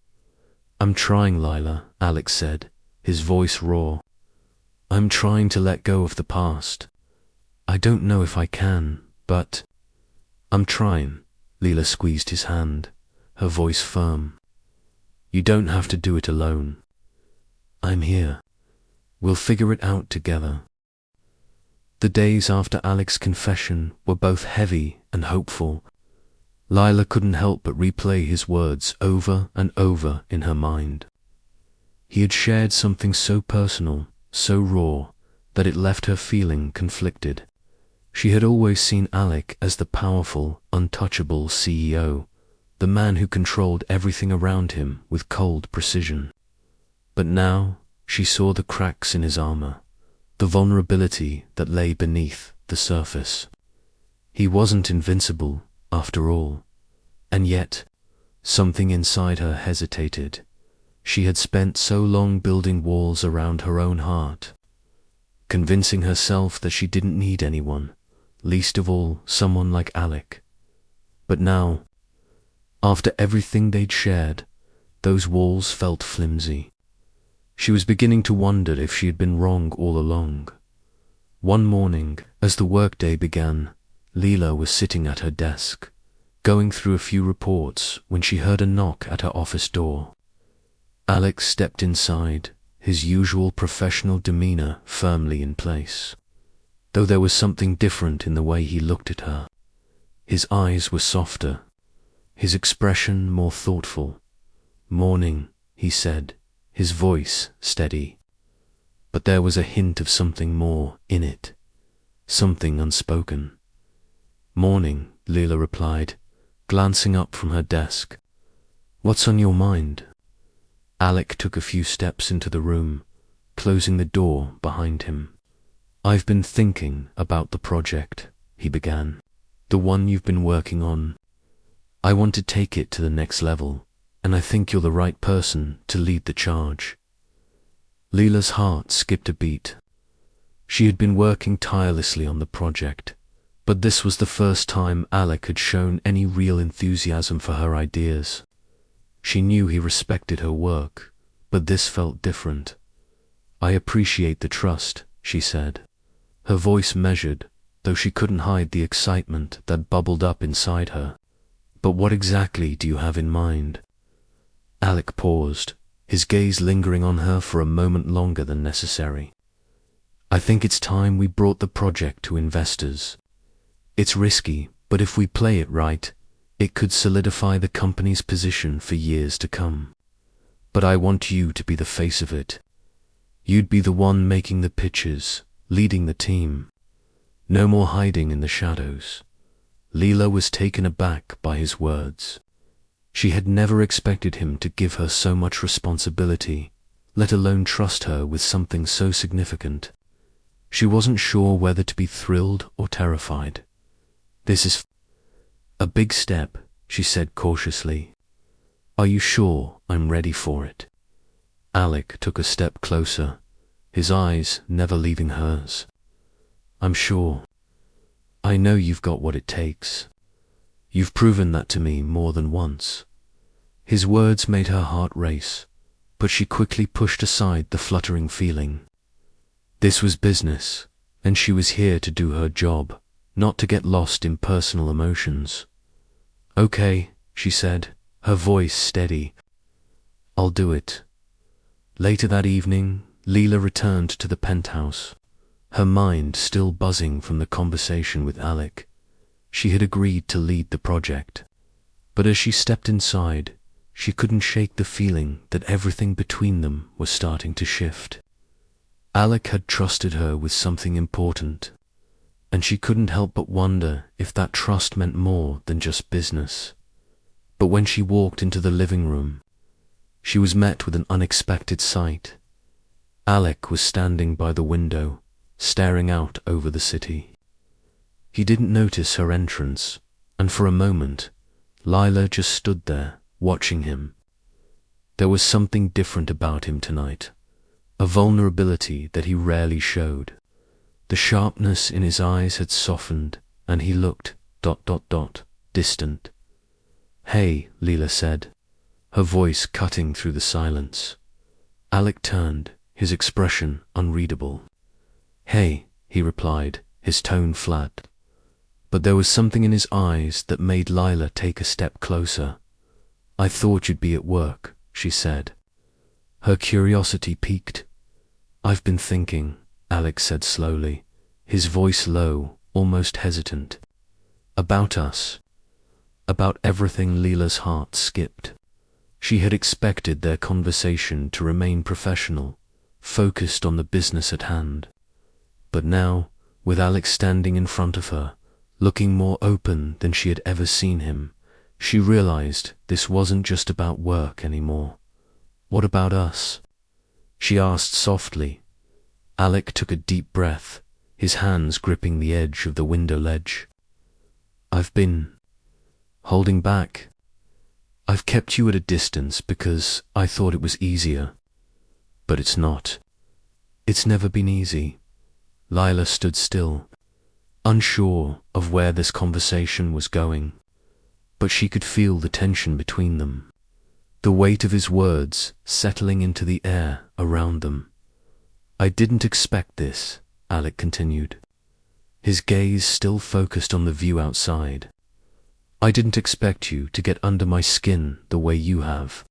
"I'm trying, Lila," Alec said, his voice raw. "I'm trying to let go of the past. I don't know if I can, but..." I'm trying. Leela squeezed his hand, her voice firm. You don't have to do it alone. I'm here. We'll figure it out together. The days after Alec's confession were both heavy and hopeful. Lila couldn't help but replay his words over and over in her mind. He had shared something so personal, so raw, that it left her feeling conflicted. She had always seen Alec as the powerful, untouchable CEO, the man who controlled everything around him with cold precision. But now she saw the cracks in his armor, the vulnerability that lay beneath the surface. He wasn't invincible, after all. And yet, something inside her hesitated. She had spent so long building walls around her own heart, convincing herself that she didn't need anyone, least of all someone like Alec. But now, after everything they'd shared, those walls felt flimsy. She was beginning to wonder if she had been wrong all along. One morning, as the workday began, Leela was sitting at her desk, going through a few reports when she heard a knock at her office door. Alec stepped inside, his usual professional demeanor firmly in place, though there was something different in the way he looked at her. His eyes were softer, his expression more thoughtful. "Morning," he said, his voice steady. But there was a hint of something more in it, something unspoken. "Morning," Leela replied, glancing up from her desk. "What's on your mind?" Alec took a few steps into the room, closing the door behind him. "I've been thinking about the project," he began. "The one you've been working on. I want to take it to the next level, and I think you're the right person to lead the charge." Leela's heart skipped a beat. She had been working tirelessly on the project, but this was the first time Alec had shown any real enthusiasm for her ideas. She knew he respected her work, but this felt different. "I appreciate the trust," she said, her voice measured, though she couldn't hide the excitement that bubbled up inside her. "But what exactly do you have in mind?" Alec paused, his gaze lingering on her for a moment longer than necessary. "I think it's time we brought the project to investors. It's risky, but if we play it right, it could solidify the company's position for years to come. But I want you to be the face of it. You'd be the one making the pitches, leading the team. No more hiding in the shadows." Leela was taken aback by his words. She had never expected him to give her so much responsibility, let alone trust her with something so significant. She wasn't sure whether to be thrilled or terrified. "This is a big step," she said cautiously. "Are you sure I'm ready for it?" Alec took a step closer, his eyes never leaving hers. "I'm sure. I know you've got what it takes. You've proven that to me more than once." His words made her heart race, but she quickly pushed aside the fluttering feeling. This was business, and she was here to do her job, not to get lost in personal emotions. "Okay," she said, her voice steady. "I'll do it." Later that evening, Leela returned to the penthouse, her mind still buzzing from the conversation with Alec. She had agreed to lead the project, but as she stepped inside, she couldn't shake the feeling that everything between them was starting to shift. Alec had trusted her with something important, and she couldn't help but wonder if that trust meant more than just business. But when she walked into the living room, she was met with an unexpected sight. Alec was standing by the window, staring out over the city. He didn't notice her entrance, and for a moment, Lila just stood there, watching him. There was something different about him tonight, a vulnerability that he rarely showed. The sharpness in his eyes had softened, and he looked ... distant. "Hey," Leela said, her voice cutting through the silence. Alec turned, his expression unreadable. "Hey," he replied, his tone flat. but there was something in his eyes that made Lila take a step closer. "I thought you'd be at work," she said. Her curiosity piqued. "I've been thinking," Alex said slowly, his voice low, almost hesitant. "About us. About everything." Lila's heart skipped. She had expected their conversation to remain professional, focused on the business at hand. But now, with Alex standing in front of her, looking more open than she had ever seen him, she realized this wasn't just about work anymore. "What about us?" she asked softly. Alec took a deep breath, his hands gripping the edge of the window ledge. "I've been holding back. I've kept you at a distance because I thought it was easier. But it's not. It's never been easy." Lila stood still, unsure of where this conversation was going, but she could feel the tension between them, the weight of his words settling into the air around them. "I didn't expect this," Alec continued, his gaze still focused on the view outside. "I didn't expect you to get under my skin the way you have.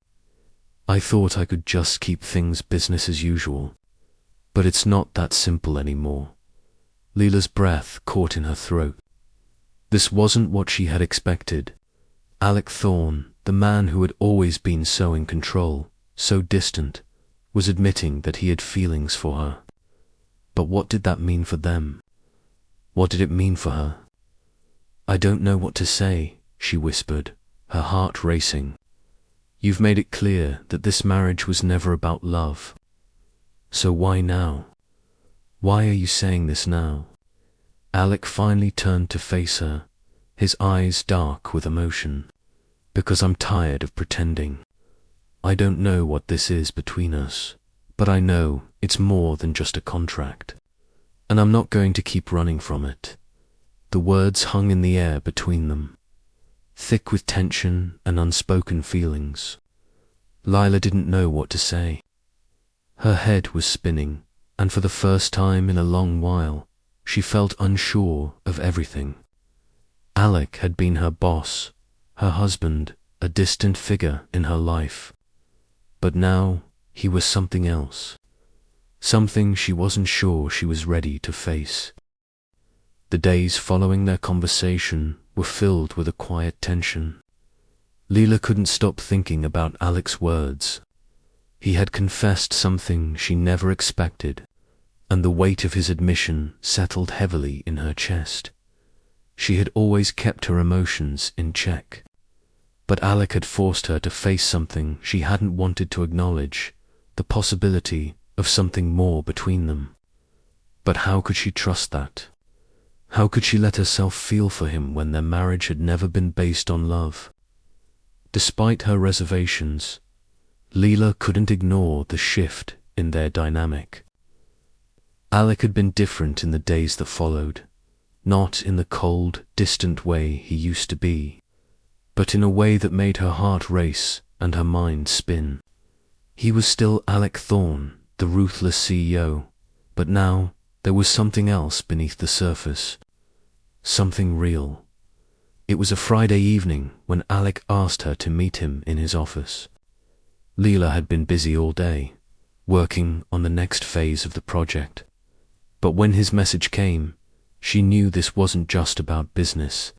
I thought I could just keep things business as usual. But it's not that simple anymore." Lila's breath caught in her throat. This wasn't what she had expected. Alec Thorne, the man who had always been so in control, so distant, was admitting that he had feelings for her. But what did that mean for them? What did it mean for her? "I don't know what to say," she whispered, her heart racing. "You've made it clear that this marriage was never about love. So why now? Why are you saying this now?" Alec finally turned to face her, his eyes dark with emotion. "Because I'm tired of pretending. I don't know what this is between us, but I know it's more than just a contract. And I'm not going to keep running from it." The words hung in the air between them, thick with tension and unspoken feelings. Lila didn't know what to say. Her head was spinning, and for the first time in a long while, she felt unsure of everything. Alec had been her boss, her husband, a distant figure in her life. But now he was something else, something she wasn't sure she was ready to face. The days following their conversation were filled with a quiet tension. Lila couldn't stop thinking about Alec's words. He had confessed something she never expected, and the weight of his admission settled heavily in her chest. She had always kept her emotions in check, but Alec had forced her to face something she hadn't wanted to acknowledge, the possibility of something more between them. But how could she trust that? How could she let herself feel for him when their marriage had never been based on love? Despite her reservations, Lila couldn't ignore the shift in their dynamic. Alec had been different in the days that followed, not in the cold, distant way he used to be, but in a way that made her heart race and her mind spin. He was still Alec Thorne, the ruthless CEO, but now there was something else beneath the surface, something real. It was a Friday evening when Alec asked her to meet him in his office. Lila had been busy all day, working on the next phase of the project. But when his message came, she knew this wasn't just about business.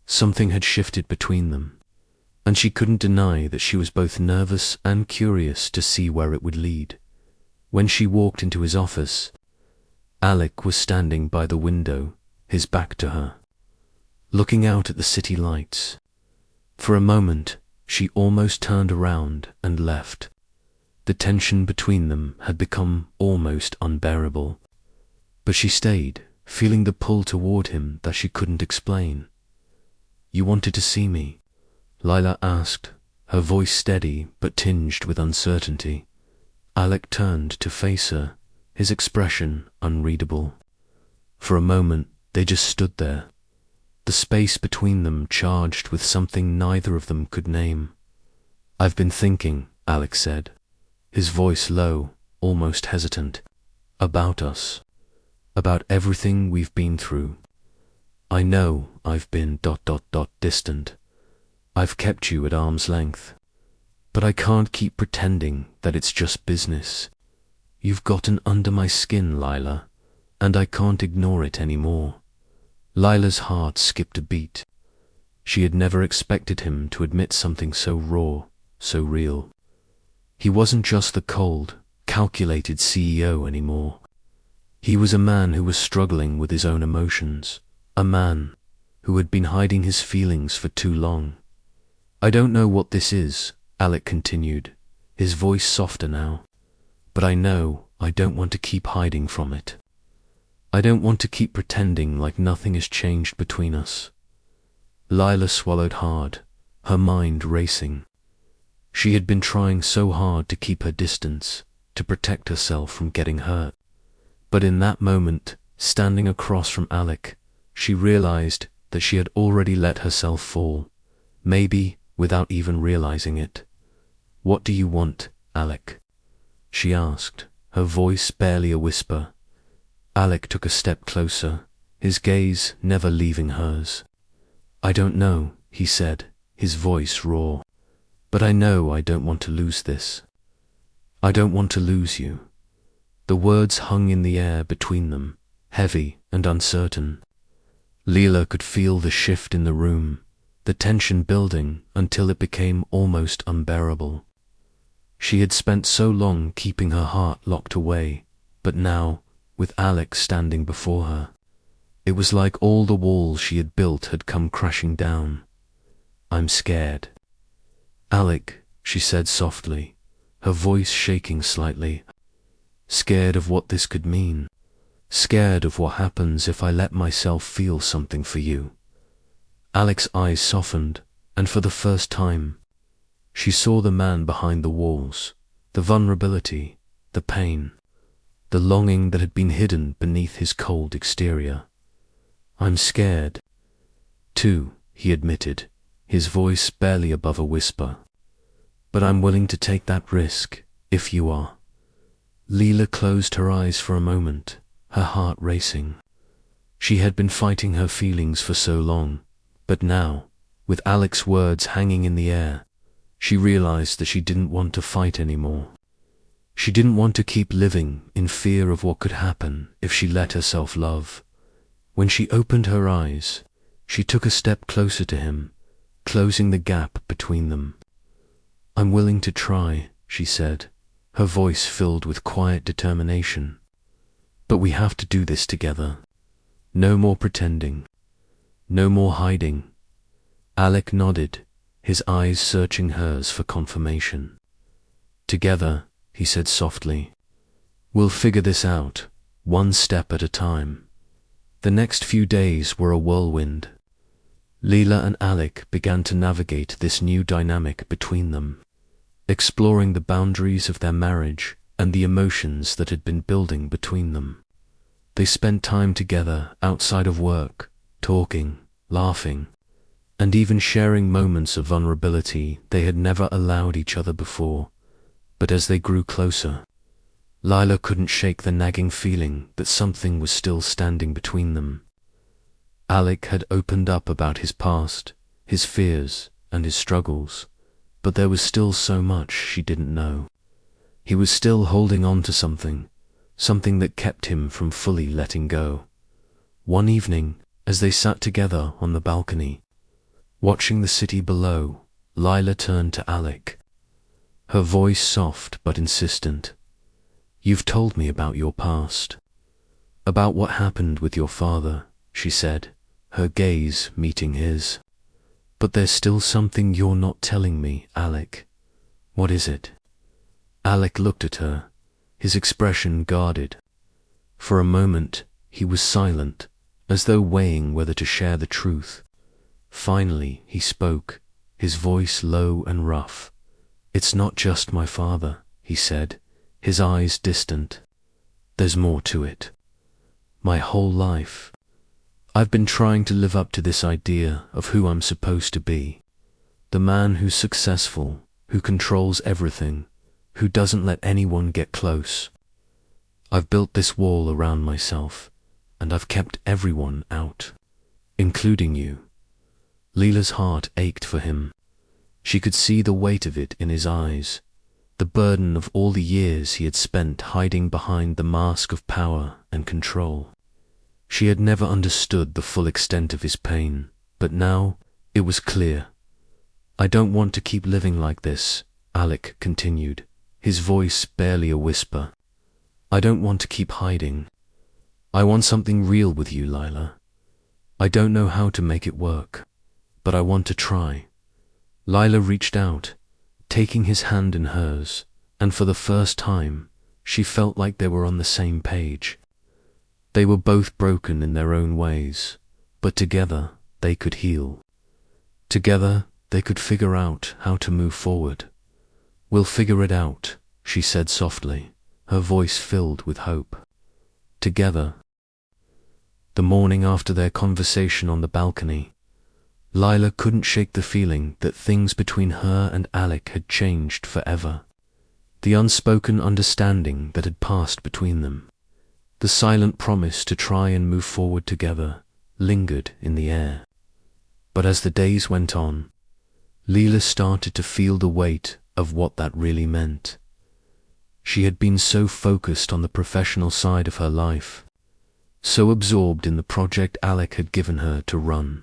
Something had shifted between them, and she couldn't deny that she was both nervous and curious to see where it would lead. When she walked into his office, Alec was standing by the window, his back to her, looking out at the city lights. For a moment, she almost turned around and left. The tension between them had become almost unbearable. But she stayed, feeling the pull toward him that she couldn't explain. "You wanted to see me?" Lila asked, her voice steady but tinged with uncertainty. Alec turned to face her, his expression unreadable. For a moment, they just stood there, the space between them charged with something neither of them could name. "I've been thinking," Alec said, his voice low, almost hesitant, "about us, about everything we've been through. I know I've been distant. I've kept you at arm's length. But I can't keep pretending that it's just business. You've gotten under my skin, Lila, and I can't ignore it anymore. Lila's heart skipped a beat. She had never expected him to admit something so raw, so real. He wasn't just the cold, calculated CEO anymore. He was a man who was struggling with his own emotions, a man who had been hiding his feelings for too long. I don't know what this is, Alec continued, his voice softer now, but I know I don't want to keep hiding from it. I don't want to keep pretending like nothing has changed between us. Lila swallowed hard, her mind racing. She had been trying so hard to keep her distance, to protect herself from getting hurt. But in that moment, standing across from Alec, she realized that she had already let herself fall, maybe without even realizing it. "What do you want, Alec?" she asked, her voice barely a whisper. Alec took a step closer, his gaze never leaving hers. "I don't know," he said, his voice raw. "But I know I don't want to lose this. I don't want to lose you." The words hung in the air between them, heavy and uncertain. Lila could feel the shift in the room, the tension building until it became almost unbearable. She had spent so long keeping her heart locked away, but now, with Alec standing before her, it was like all the walls she had built had come crashing down. "I'm scared." "Alec," she said softly, her voice shaking slightly. "Scared of what this could mean. Scared of what happens if I let myself feel something for you." Alec's eyes softened, and for the first time, she saw the man behind the walls, the vulnerability, the pain, the longing that had been hidden beneath his cold exterior. "I'm scared, too," he admitted, his voice barely above a whisper. "But I'm willing to take that risk, if you are." Lila closed her eyes for a moment, her heart racing. She had been fighting her feelings for so long, but now, with Alec's words hanging in the air, she realized that she didn't want to fight anymore. She didn't want to keep living in fear of what could happen if she let herself love. When she opened her eyes, she took a step closer to him, closing the gap between them. "I'm willing to try," she said, her voice filled with quiet determination. "But we have to do this together. No more pretending. No more hiding." Alec nodded, his eyes searching hers for confirmation. "Together," he said softly. "We'll figure this out, one step at a time." The next few days were a whirlwind. Lila and Alec began to navigate this new dynamic between them, exploring the boundaries of their marriage and the emotions that had been building between them. They spent time together outside of work, talking, laughing, and even sharing moments of vulnerability they had never allowed each other before. But as they grew closer, Lila couldn't shake the nagging feeling that something was still standing between them. Alec had opened up about his past, his fears, and his struggles, but there was still so much she didn't know. He was still holding on to something that kept him from fully letting go. One evening, as they sat together on the balcony, watching the city below, Lila turned to Alec, her voice soft but insistent. "You've told me about your past, about what happened with your father," she said, her gaze meeting his. "But there's still something you're not telling me, Alec. What is it?" Alec looked at her, his expression guarded. For a moment, he was silent, as though weighing whether to share the truth. Finally, he spoke, his voice low and rough. "It's not just my father," he said, his eyes distant. "There's more to it. My whole life, I've been trying to live up to this idea of who I'm supposed to be. The man who's successful, who controls everything, who doesn't let anyone get close. I've built this wall around myself, and I've kept everyone out. including you. Leela's heart ached for him. She could see the weight of it in his eyes, the burden of all the years he had spent hiding behind the mask of power and control. She had never understood the full extent of his pain, but now it was clear. "I don't want to keep living like this," Alec continued, his voice barely a whisper. "I don't want to keep hiding. I want something real with you, Lila. I don't know how to make it work, but I want to try." Lila reached out, taking his hand in hers, and for the first time, she felt like they were on the same page. They were both broken in their own ways, but together they could heal. Together they could figure out how to move forward. "We'll figure it out," she said softly, her voice filled with hope. Together. The morning after their conversation on the balcony, Lila couldn't shake the feeling that things between her and Alec had changed forever. The unspoken understanding that had passed between them, the silent promise to try and move forward together, lingered in the air. But as the days went on, Leela started to feel the weight of what that really meant. She had been so focused on the professional side of her life, so absorbed in the project Alec had given her to run,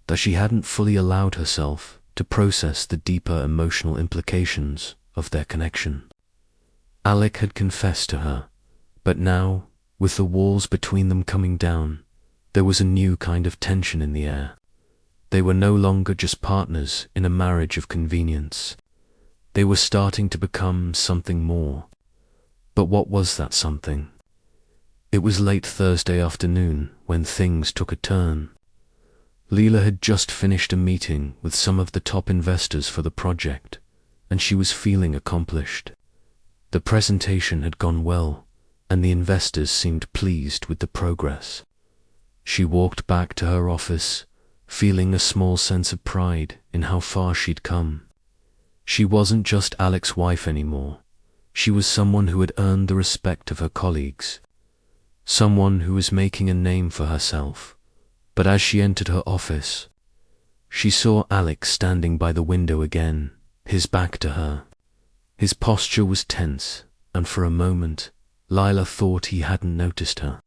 that she hadn't fully allowed herself to process the deeper emotional implications of their connection. Alec had confessed to her, but now, with the walls between them coming down, there was a new kind of tension in the air. They were no longer just partners in a marriage of convenience. They were starting to become something more. But what was that something? It was late Thursday afternoon when things took a turn. Leela had just finished a meeting with some of the top investors for the project, and she was feeling accomplished. The presentation had gone well, and the investors seemed pleased with the progress. She walked back to her office, feeling a small sense of pride in how far she'd come. She wasn't just Alec's wife anymore. She was someone who had earned the respect of her colleagues, someone who was making a name for herself. But as she entered her office, she saw Alec standing by the window again, his back to her. His posture was tense, and for a moment, Lila thought he hadn't noticed her.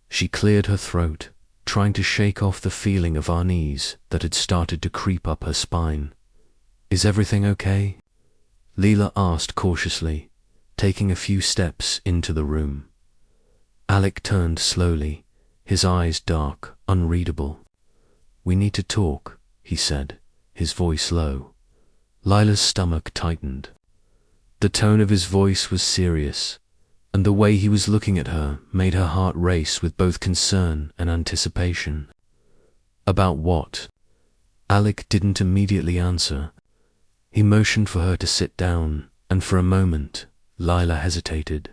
She cleared her throat, trying to shake off the feeling of unease that had started to creep up her spine. "Is everything okay?" Leela asked cautiously, taking a few steps into the room. Alec turned slowly, his eyes dark, unreadable. "We need to talk," he said, his voice low. Lila's stomach tightened. The tone of his voice was serious, and the way he was looking at her made her heart race with both concern and anticipation. "About what?" Alec didn't immediately answer. He motioned for her to sit down, and for a moment, Lila hesitated.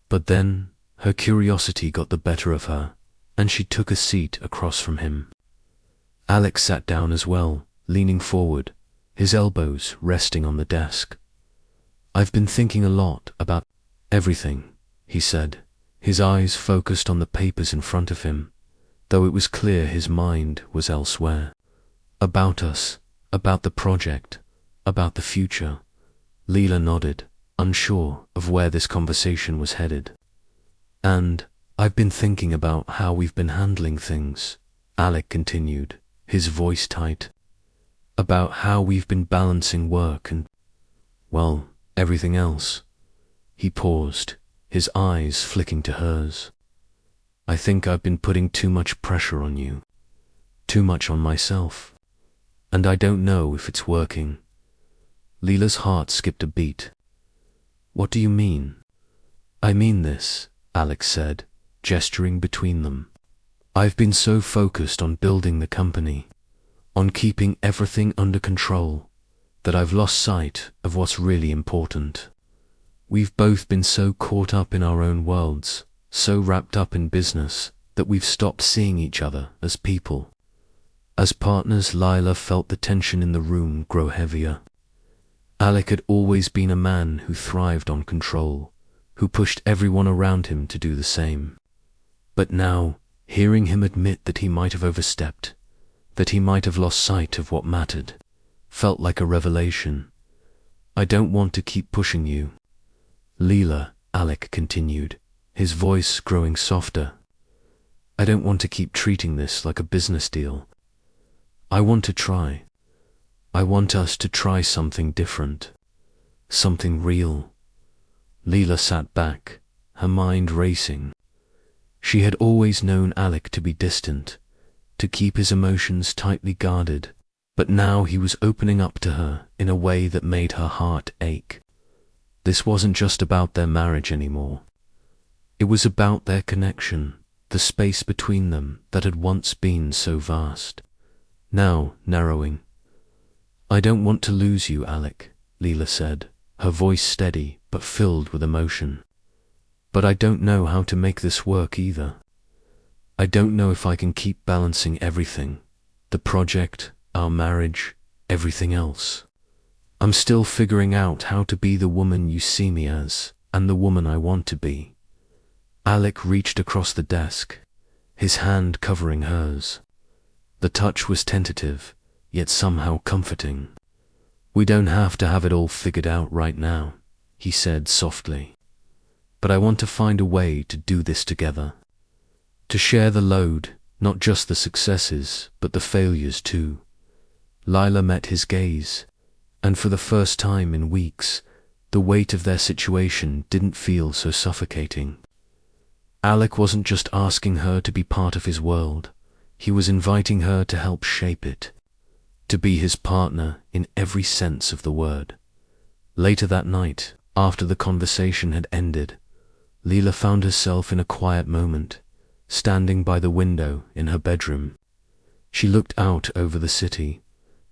But then, her curiosity got the better of her, and she took a seat across from him. Alec sat down as well, leaning forward, his elbows resting on the desk. "I've been thinking a lot about everything," he said, his eyes focused on the papers in front of him, though it was clear his mind was elsewhere. "About us, about the project, about the future." Leela nodded, unsure of where this conversation was headed. "And I've been thinking about how we've been handling things," Alec continued, his voice tight. "About how we've been balancing work and, well, everything else." He paused, his eyes flicking to hers. "I think I've been putting too much pressure on you, too much on myself, and I don't know if it's working." Leela's heart skipped a beat. "What do you mean?" "I mean this," Alex said, gesturing between them. "I've been so focused on building the company, on keeping everything under control, that I've lost sight of what's really important. We've both been so caught up in our own worlds, so wrapped up in business, that we've stopped seeing each other as people." As partners, Lila felt the tension in the room grow heavier. Alec had always been a man who thrived on control, who pushed everyone around him to do the same. But now, Hearing him admit that he might have overstepped, that he might have lost sight of what mattered, felt like a revelation. I don't want to keep pushing you, Leela, Alec continued, his voice growing softer. I don't want to keep treating this like a business deal. I want to try. I want us to try something different. Something real. Leela sat back, her mind racing. She had always known Alec to be distant, to keep his emotions tightly guarded, but now he was opening up to her in a way that made her heart ache. This wasn't just about their marriage anymore. It was about their connection, the space between them that had once been so vast, now narrowing. I don't want to lose you, Alec, Leela said, her voice steady but filled with emotion. But I don't know how to make this work either. I don't know if I can keep balancing everything, the project, our marriage, everything else. I'm still figuring out how to be the woman you see me as, and the woman I want to be. Alec reached across the desk, his hand covering hers. The touch was tentative, yet somehow comforting. We don't have to have it all figured out right now, he said softly. But I want to find a way to do this together. To share the load, not just the successes, but the failures too. Lila met his gaze, and for the first time in weeks, the weight of their situation didn't feel so suffocating. Alec wasn't just asking her to be part of his world, he was inviting her to help shape it, to be his partner in every sense of the word. Later that night, after the conversation had ended, Leela found herself in a quiet moment, standing by the window in her bedroom. She looked out over the city,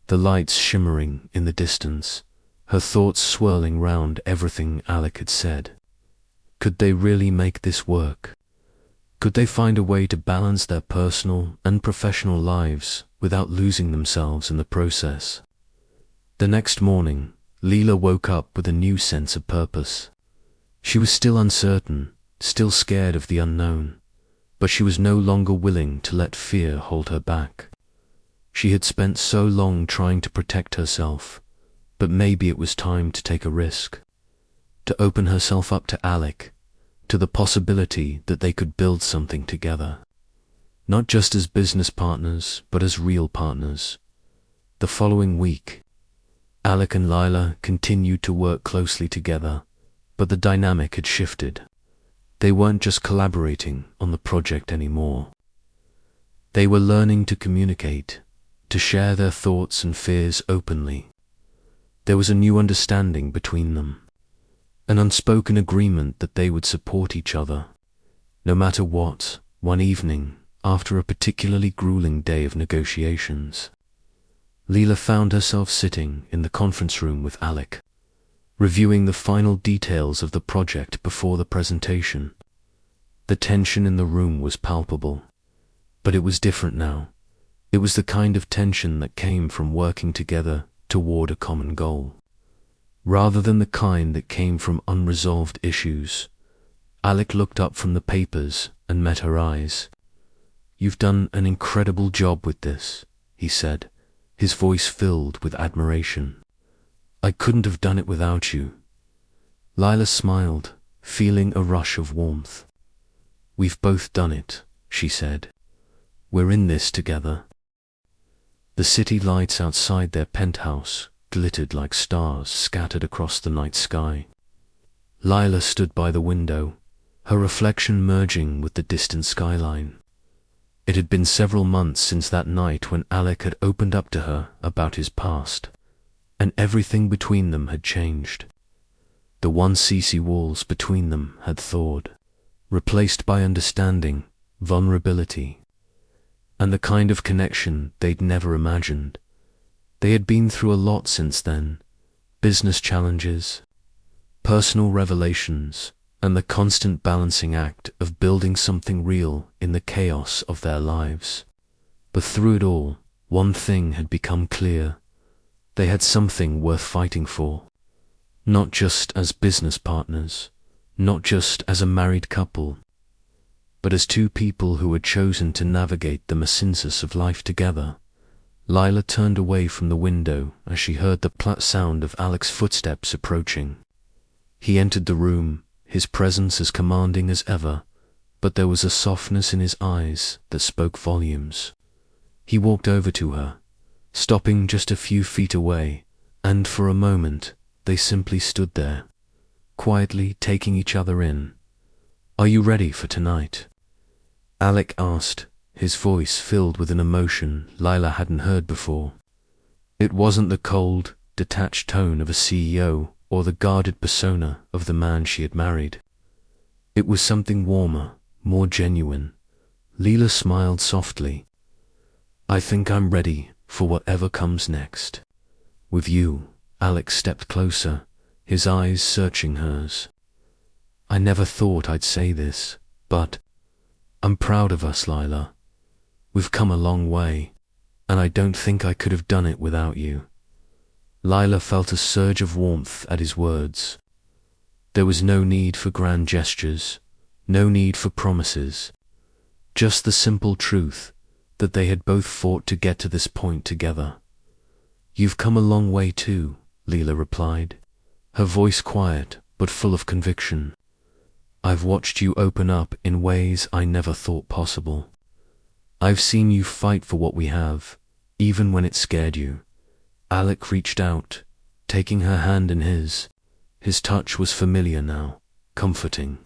the lights shimmering in the distance, her thoughts swirling round everything Alec had said. Could they really make this work? Could they find a way to balance their personal and professional lives without losing themselves in the process? The next morning, Leela woke up with a new sense of purpose. She was still uncertain, still scared of the unknown, but she was no longer willing to let fear hold her back. She had spent so long trying to protect herself, but maybe it was time to take a risk, to open herself up to Alec, to the possibility that they could build something together. Not just as business partners, but as real partners. The following week, Alec and Lila continued to work closely together, but the dynamic had shifted. They weren't just collaborating on the project anymore. They were learning to communicate, to share their thoughts and fears openly. There was a new understanding between them, an unspoken agreement that they would support each other, no matter what. One evening, after a particularly grueling day of negotiations, Leela found herself sitting in the conference room with Alec, reviewing the final details of the project before the presentation. The tension in the room was palpable, but it was different now. It was the kind of tension that came from working together toward a common goal, rather than the kind that came from unresolved issues. Alec looked up from the papers and met her eyes. "You've done an incredible job with this," he said, his voice filled with admiration. "I couldn't have done it without you." Lila smiled, feeling a rush of warmth. "We've both done it," she said. "We're in this together." The city lights outside their penthouse glittered like stars scattered across the night sky. Lila stood by the window, her reflection merging with the distant skyline. It had been several months since that night when Alec had opened up to her about his past, and everything between them had changed. The 1cc walls between them had thawed, replaced by understanding, vulnerability, and the kind of connection they'd never imagined. They had been through a lot since then, business challenges, personal revelations, and the constant balancing act of building something real in the chaos of their lives. But through it all, one thing had become clear. They had something worth fighting for. Not just as business partners, not just as a married couple, but as two people who had chosen to navigate the messiness of life together. Lila turned away from the window as she heard the platt sound of Alec's footsteps approaching. He entered the room, his presence as commanding as ever, but there was a softness in his eyes that spoke volumes. He walked over to her, stopping just a few feet away, and for a moment they simply stood there, quietly taking each other in. "Are you ready for tonight?" Alec asked, his voice filled with an emotion Lila hadn't heard before. It wasn't the cold, detached tone of a CEO or the guarded persona of the man she had married. It was something warmer, more genuine. Lila smiled softly. "I think I'm ready for whatever comes next." "With you." Alec stepped closer, his eyes searching hers. "I never thought I'd say this, but I'm proud of us, Lila. We've come a long way, and I don't think I could have done it without you." Lila felt a surge of warmth at his words. There was no need for grand gestures, no need for promises, just the simple truth that they had both fought to get to this point together. "You've come a long way too," Lila replied, her voice quiet but full of conviction. "I've watched you open up in ways I never thought possible. I've seen you fight for what we have, even when it scared you." Alec reached out, taking her hand in his. His touch was familiar now, comforting.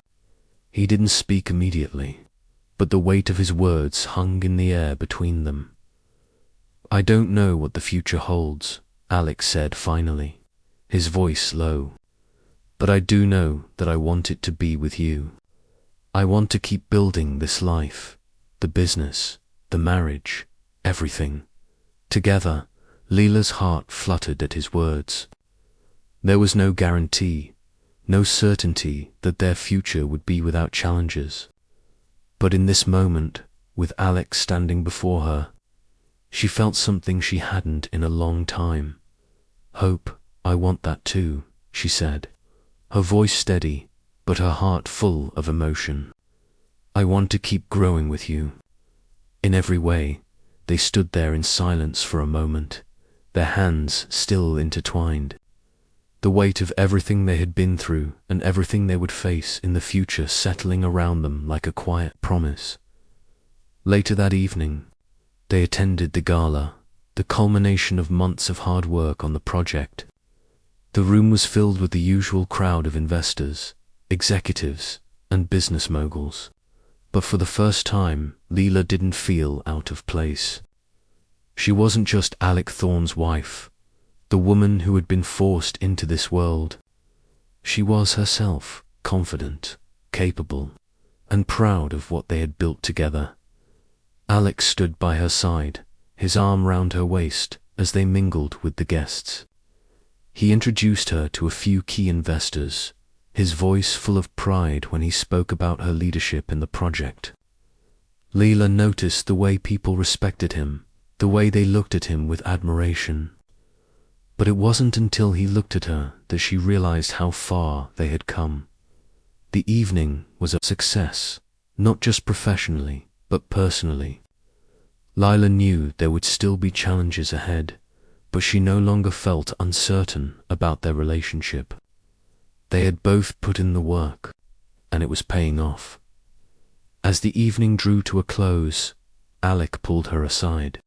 He didn't speak immediately, but the weight of his words hung in the air between them. "I don't know what the future holds," Alec said finally, his voice low. "But I do know that I want it to be with you. I want to keep building this life, the business, the marriage, everything. Together." Lila's heart fluttered at his words. There was no guarantee, no certainty that their future would be without challenges. But in this moment, with Alec standing before her, she felt something she hadn't in a long time. "Hope, I want that too," she said, her voice steady, but her heart full of emotion. "I want to keep growing with you." In every way, they stood there in silence for a moment, their hands still intertwined. The weight of everything they had been through and everything they would face in the future settling around them like a quiet promise. Later that evening, they attended the gala, the culmination of months of hard work on the project. The room was filled with the usual crowd of investors, executives, and business moguls. But for the first time, Lila didn't feel out of place. She wasn't just Alec Thorne's wife, the woman who had been forced into this world. She was herself, confident, capable, and proud of what they had built together. Alec stood by her side, his arm round her waist as they mingled with the guests. He introduced her to a few key investors, his voice full of pride when he spoke about her leadership in the project. Lila noticed the way people respected him, the way they looked at him with admiration. But it wasn't until he looked at her that she realized how far they had come. The evening was a success, not just professionally, but personally. Lila knew there would still be challenges ahead, but she no longer felt uncertain about their relationship. They had both put in the work, and it was paying off. As the evening drew to a close, Alec pulled her aside,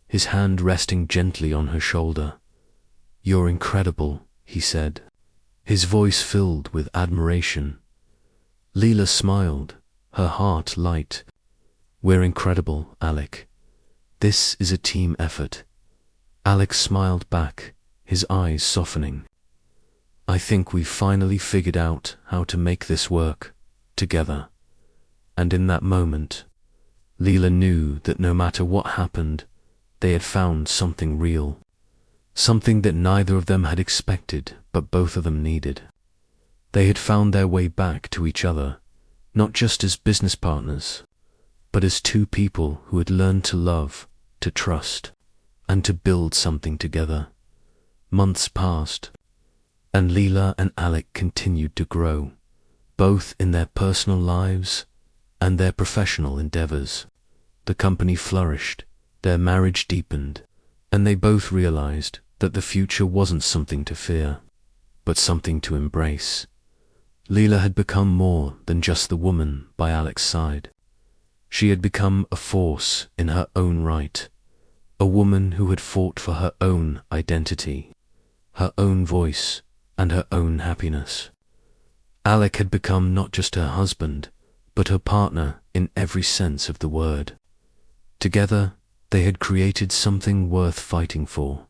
his hand resting gently on her shoulder. "You're incredible," he said, his voice filled with admiration. Lila smiled, her heart light. "We're incredible, Alec. This is a team effort." Alec smiled back, his eyes softening. "I think we've finally figured out how to make this work, together." And in that moment, Lila knew that no matter what happened, they had found something real. Something that neither of them had expected, but both of them needed. They had found their way back to each other, not just as business partners, but as two people who had learned to love, to trust, and to build something together. Months passed, and Lila and Alec continued to grow, both in their personal lives and their professional endeavors. The company flourished, their marriage deepened, and they both realized that the future wasn't something to fear, but something to embrace. Leela had become more than just the woman by Alec's side. She had become a force in her own right, a woman who had fought for her own identity, her own voice, and her own happiness. Alec had become not just her husband, but her partner in every sense of the word. Together, they had created something worth fighting for.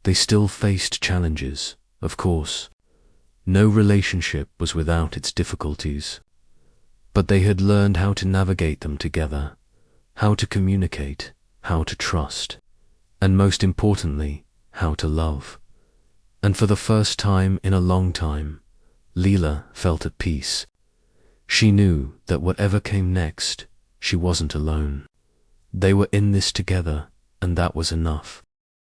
They still faced challenges, of course. No relationship was without its difficulties. But they had learned how to navigate them together, how to communicate, how to trust, and most importantly, how to love. And for the first time in a long time, Leela felt at peace. She knew that whatever came next, she wasn't alone. They were in this together, and that was enough.